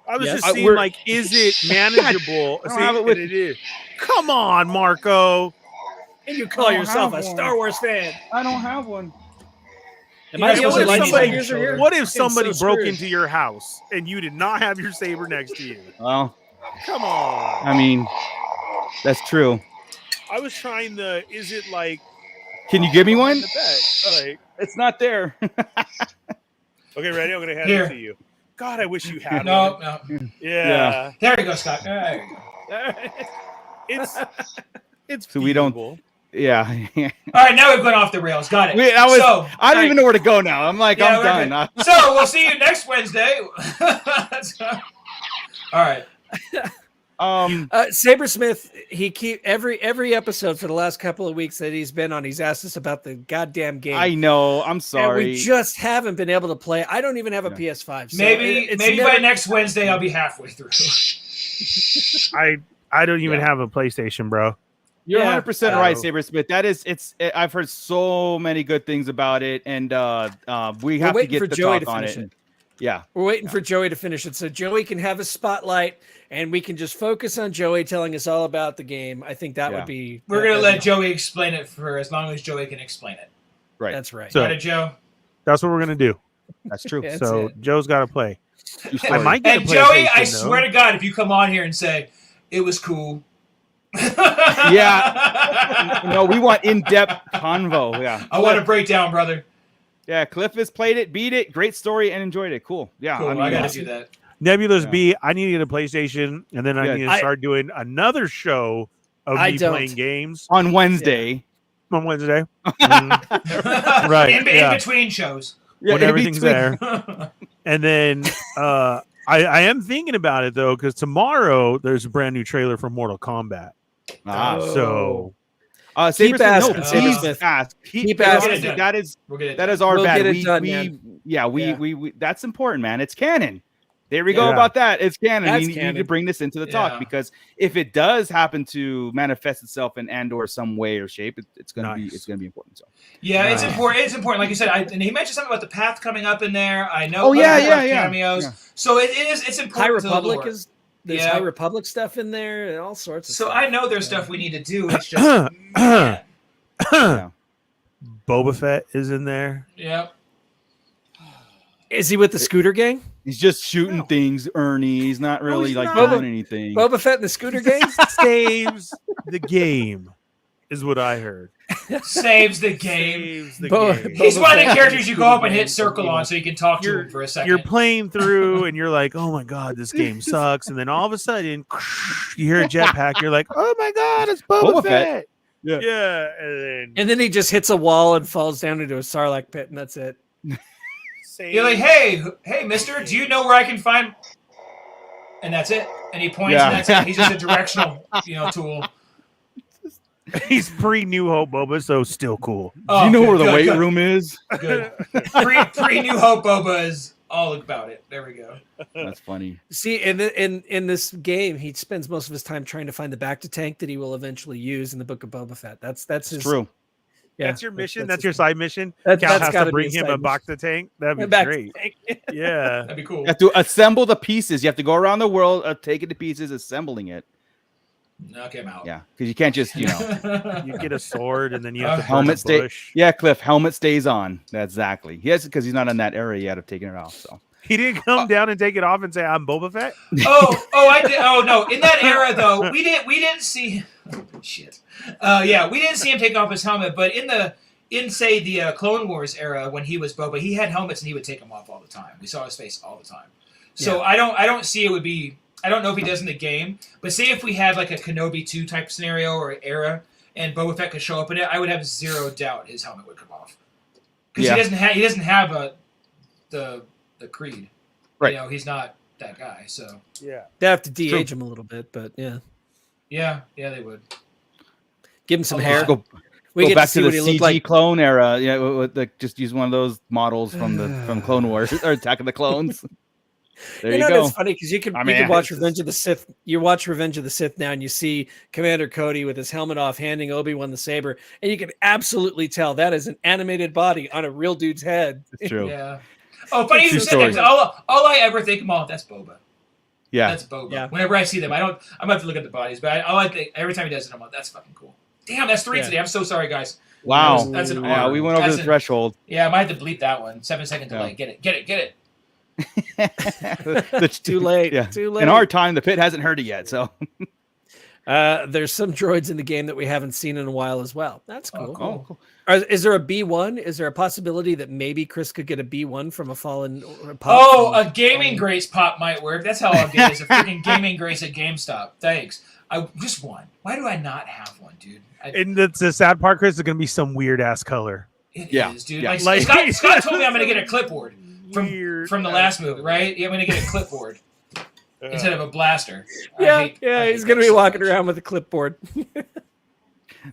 I was Yes. just seeing, we're- like, is it manageable? I don't have it with- it is. Come on, Marco. And you call yourself a Star Wars fan. I don't have one. Am I the only What if lightsaber user here? What if somebody so broke screwed. into your house and you did not have your saber next to you? Well, Come on. I mean, that's true. I was trying the. Is it like? Can you give me one? The bet? Like, It's not there. okay, ready? I'm gonna hand Here. it to you. God, I wish you had No, one. no. Yeah. There you go, Scott. There you go. It's So we don't- feasible. Yeah. All right, now we've gone off the rails. Got it. I don't even know where to go now. I'm like, Yeah, I'm we're done. good. So we'll see you next Wednesday. All right. Sabersmith, he keep every episode for the last couple of weeks that he's been on, he's asked us about the goddamn game. I know. I'm And sorry. we just haven't been able to play. I don't even have a PS5. So Maybe it's maybe never- by next Wednesday I'll be halfway through. I don't even have a PlayStation, bro. You're Yeah. 100% right, Sabersmith. That is, I've heard so many good things about it, and we have to waiting get for the Joey talk to on finish it. it. Yeah. We're waiting for Joey to finish it so Joey can have a spotlight and we can just focus on Joey telling us all about the game. I think that would be. We're gonna that'd let be- Joey explain it for as long as Joey can explain it. Right. That's right. So- Got it, Joe? That's what we're gonna do. That's true. Yeah. So it. Joe's got to play. True I story. might get And a Joey, PlayStation, I though. swear to God, if you come on here and say it was cool. Yeah. No, we want in-depth convo. Yeah. I want a breakdown, brother. Yeah. Cliff has played it, beat it, great story, and enjoyed it. Cool. Yeah. Cool. I mean, I gotta do that. Nebulous Yeah. B, I need to get a PlayStation, and then I Yeah. need to start doing another show of I me don't. playing games on Wednesday. on Wednesday. Mhm. Right, In yeah. between shows. Yeah, When in everything's between. there. And then I am thinking about it, though, because tomorrow there's a brand new trailer for Mortal Kombat. Ah. So Sabersmith, asking, please Sabersmith. ask. Keep because asking. honestly, that is We'll get it. that is our We'll bad. get it done, man. We that's important, man. It's canon. There we go Yeah. about that. It's canon. That's We need to canon. bring this into the Yeah. talk because if it does happen to manifest itself in Andor some way or shape, it's gonna be important. So Yeah, it's Nice. important. It's important. Like you said, and he mentioned something about the path coming up in there. I know. Oh, yeah, other yeah, yeah. cameos. Yeah. So it's important. High to the Republic lore. is there's Yeah. High Republic stuff in there and all sorts of So stuff. I know there's stuff we need to do. It's just man. yeah. Boba Fett is in there. Yeah. Is he with the scooter gang? He's just shooting things, Ernie. He's not really he's like not. doing anything. Boba Fett and the scooter gang? Saves the game, is what I heard. Saves the game. Saves the Bo- game. He's Boba one of the Fett characters is you go up and cool, hit circle on so you can talk to him for a second. You're playing through and you're like, oh my God, this game sucks. And then all of a sudden, you hear a jetpack. You're like, oh my God, it's Boba, Boba Fett. Fett. Yeah. Yeah. And then And then he just hits a wall and falls down into a Sarlacc pit, and that's it. You're like, hey, mister, do you know where I can find? And that's it. And he points, Yeah. and that's it. He's just a directional, tool. he's pre New Hope Boba, so still cool. Oh, Do you know good, where the good, weight good, room is? Good. Pre New Hope Boba is all about it. There we go. That's funny. See, in this game, he spends most of his time trying to find the back to tank that he will eventually use in the Book of Boba Fett. That's It's his true. Yeah, That's your mission. That's his- your side mission. That- Cal that's has gotta to be bring a him side a Bacta tank. That'd be back to great. tank. Yeah. That'd be cool. You have to assemble the pieces. You have to go around the world, take it to pieces, assembling it. Knock him out. Yeah, because you can't just, You get a sword and then you have to burn helmet a stay. bush. Yeah, Cliff, helmet stays on. That's exactly. Yes, because he's not in that area yet of taking it off. So He didn't come down and take it off and say, I'm Boba Fett. I did. Oh no! In that era, though, we didn't see. Shit. We didn't see him take off his helmet, but in say the Clone Wars era when he was Boba, he had helmets and he would take them off all the time. We saw his face all the time. So I don't see it would be. I don't know if he does in the game, but say if we had like a Kenobi 2 type scenario or era, and Boba Fett could show up in it, I would have zero doubt his helmet would come off because he doesn't have the creed. Right. He's not that guy. So Yeah. They have to de-age him a little bit, but yeah, yeah, they would. give him some A hair. lot. go We go get back to see to what the he looked CG like. clone era. Yeah, just use one of those models from Clone Wars or Attack of the Clones. There you, know, go. It's funny because you can I mean, watch it's just- Revenge of the Sith. You watch Revenge of the Sith now, and you see Commander Cody with his helmet off, handing Obi-Wan the saber, and you can absolutely tell that is an animated body on a real dude's head. It's true. Yeah. Oh, funny you True said story. that. 'Cause all I ever think about that's Boba. Yeah. That's Boba. Yeah. Whenever I see them, I'm gonna have to look at the bodies, but I like every time he does it, I'm like, that's fucking cool. Damn, that's 3 today. I'm so sorry, guys. Wow. That's an yeah, honor. we went over the threshold. Yeah, I might have to bleep that one. 7-second delay. Get it. Too late. Yeah. Too late. In our time, the pit hasn't heard it yet. So there's some droids in the game that we haven't seen in a while as well. That's cool. cool. Is there a B1? Is there a possibility that maybe Chris could get a B1 from a fallen pop? Oh, a gaming grace pop might work. That's how I'll get it. Is a freaking gaming grace at GameStop. Thanks. I just one. Why do I not have one, dude? And that's the sad part, Chris. Is going to be some weird ass color. It Yeah. is, dude. Yeah. Like, Scott told me I'm going to get a clipboard from the last movie, right? Yeah, I'm going to get a clipboard instead of a blaster. Yeah, he's going to be walking around with a clipboard.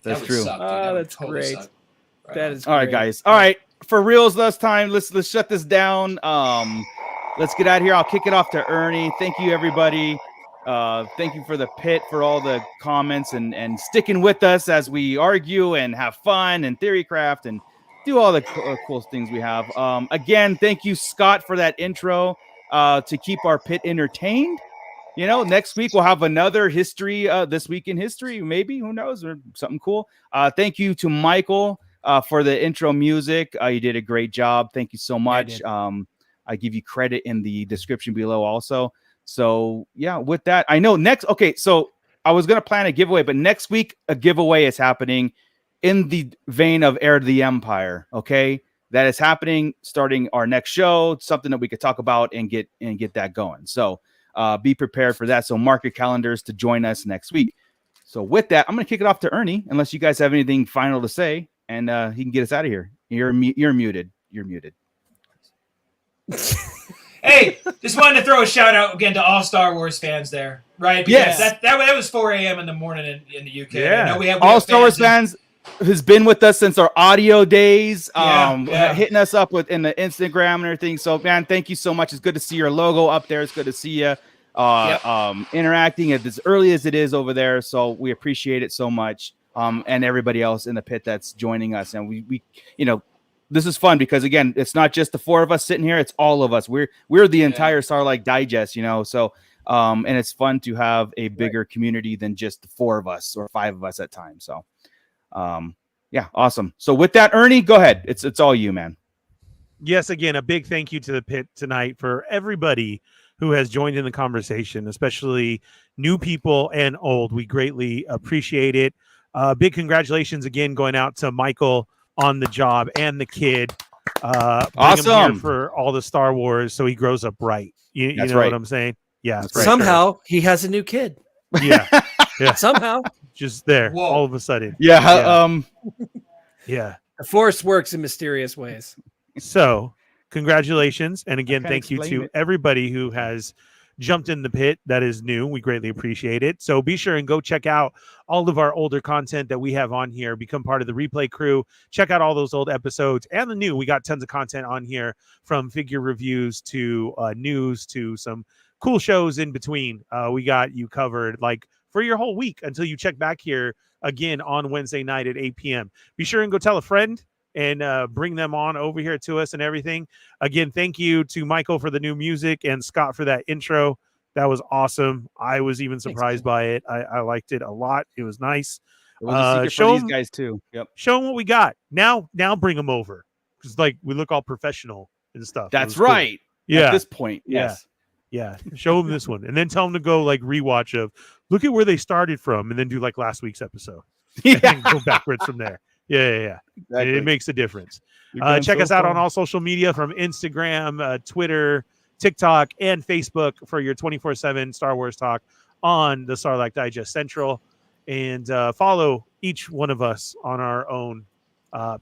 That's true. Suck, that's great. Right that is all right, great. guys. All right, for reals last time. Let's shut this down. Let's get out of here. I'll kick it off to Ernie. Thank you, everybody. Thank you for the pit, for all the comments and sticking with us as we argue and have fun and theory craft and do all the cool things we have. Again, thank you, Scott, for that intro to keep our pit entertained. You know, next week we'll have another history, this week in history, maybe, who knows, or something cool. Thank you to Michael for the intro music. You did a great job. Thank you so much. I give you credit in the description below also. So yeah, with that, I know next. Okay, so I was gonna plan a giveaway, but next week a giveaway is happening in the vein of Heir to the Empire. Okay, that is happening starting our next show. Something that we could talk about and get that going. So be prepared for that. So mark your calendars to join us next week. So with that, I'm gonna kick it off to Ernie, unless you guys have anything final to say, and he can get us out of here. You're muted. You're muted. Hey, just wanted to throw a shout out again to all Star Wars fans there, right? Because that was 4 a.m. in the morning in the UK. Yeah, I know we have all Star Wars fans has been with us since our audio days, hitting us up in the Instagram and everything. So, man, thank you so much. It's good to see your logo up there. It's good to see you interacting as early as it is over there. So we appreciate it so much. And everybody else in the pit that's joining us. And we this is fun because, again, it's not just the four of us sitting here. It's all of us. We're the entire Starlight Digest, So, and it's fun to have a bigger community than just the four of us or five of us at times. So, awesome. So with that, Ernie, go ahead. It's all you, man. Yes, again, a big thank you to the pit tonight for everybody who has joined in the conversation, especially new people and old. We greatly appreciate it. Big congratulations again going out to Michael on the job and the kid. Awesome. Him here for all the Star Wars so he grows up right. You know what I'm saying? Yeah. Somehow he has a new kid. Yeah. Somehow. Just there. Whoa. All of a sudden. Yeah. The Force works in mysterious ways. So congratulations. And again, thank you to everybody who has jumped in the pit that is new. We greatly appreciate it. So be sure and go check out all of our older content that we have on here. Become part of the replay crew. Check out all those old episodes and the new. We got tons of content on here, from figure reviews to news to some cool shows in between. We got you covered like for your whole week until you check back here again on Wednesday night at 8 p.m. Be sure and go tell a friend and bring them on over here to us and everything. Again, thank you to Michael for the new music and Scott for that intro. That was awesome. I was even surprised by it. I liked it a lot. It was nice. It was a secret show for these guys too. Yep. Show them what we got. Now bring them over. Because we look all professional and stuff. That's right. Cool. Yeah. At this point. Yes. Yeah. Show them this one. And then tell them to go rewatch of, look at where they started from, and then do last week's episode. And then go backwards from there. Yeah. Exactly. It makes a difference. Check us out on all social media, from Instagram, Twitter, TikTok, and Facebook for your 24/7 Star Wars talk on the Starlight Digest Central. And follow each one of us on our own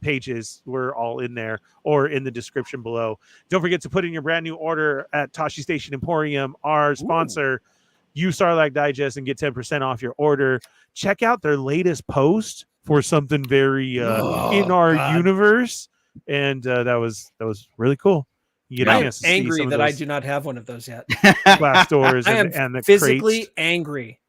pages. We're all in there or in the description below. Don't forget to put in your brand new order at Tashi Station Emporium, our sponsor. Use Starlight Digest and get 10% off your order. Check out their latest post for something very in our universe, and that was really cool. You I'm angry that I do not have one of those yet. Glass doors I am and the physically crates. Angry.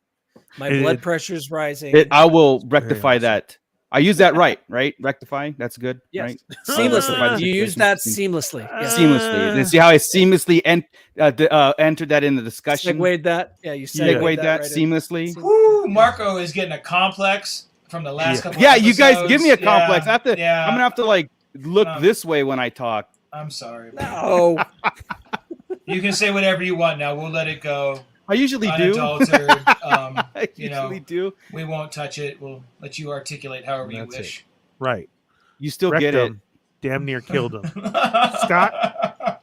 My blood pressure's rising. I will rectify that. I use that right? Rectify. That's good. Yes. Right? Seamlessly. You use that seamlessly. Yes. Seamlessly. And see how I seamlessly entered that in the discussion. Segued that. Yeah, you segued that right seamlessly. Woo, Marco is getting a complex from the last couple. Yeah, episodes. you guys give me a complex. I'm gonna have to like look No. this way when I talk. I'm sorry. No. You can say whatever you want now. We'll let it go. I usually do. Unadulterated. I you usually know, do. we won't touch it. We'll let you articulate however you That's wish. Right. You still Wrecked get it. him. Damn near killed him. Scott?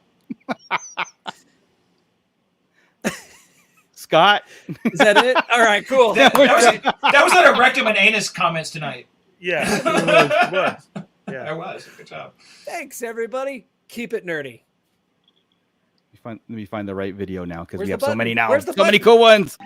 Scott? Is that it? All right, cool. that was not a rectum and anus comments tonight. Yeah. It was. Yeah. There was. Good job. Thanks, everybody. Keep it nerdy. Let me find the right video now because Where's we the have so button? many now. Where's the So many button? cool ones.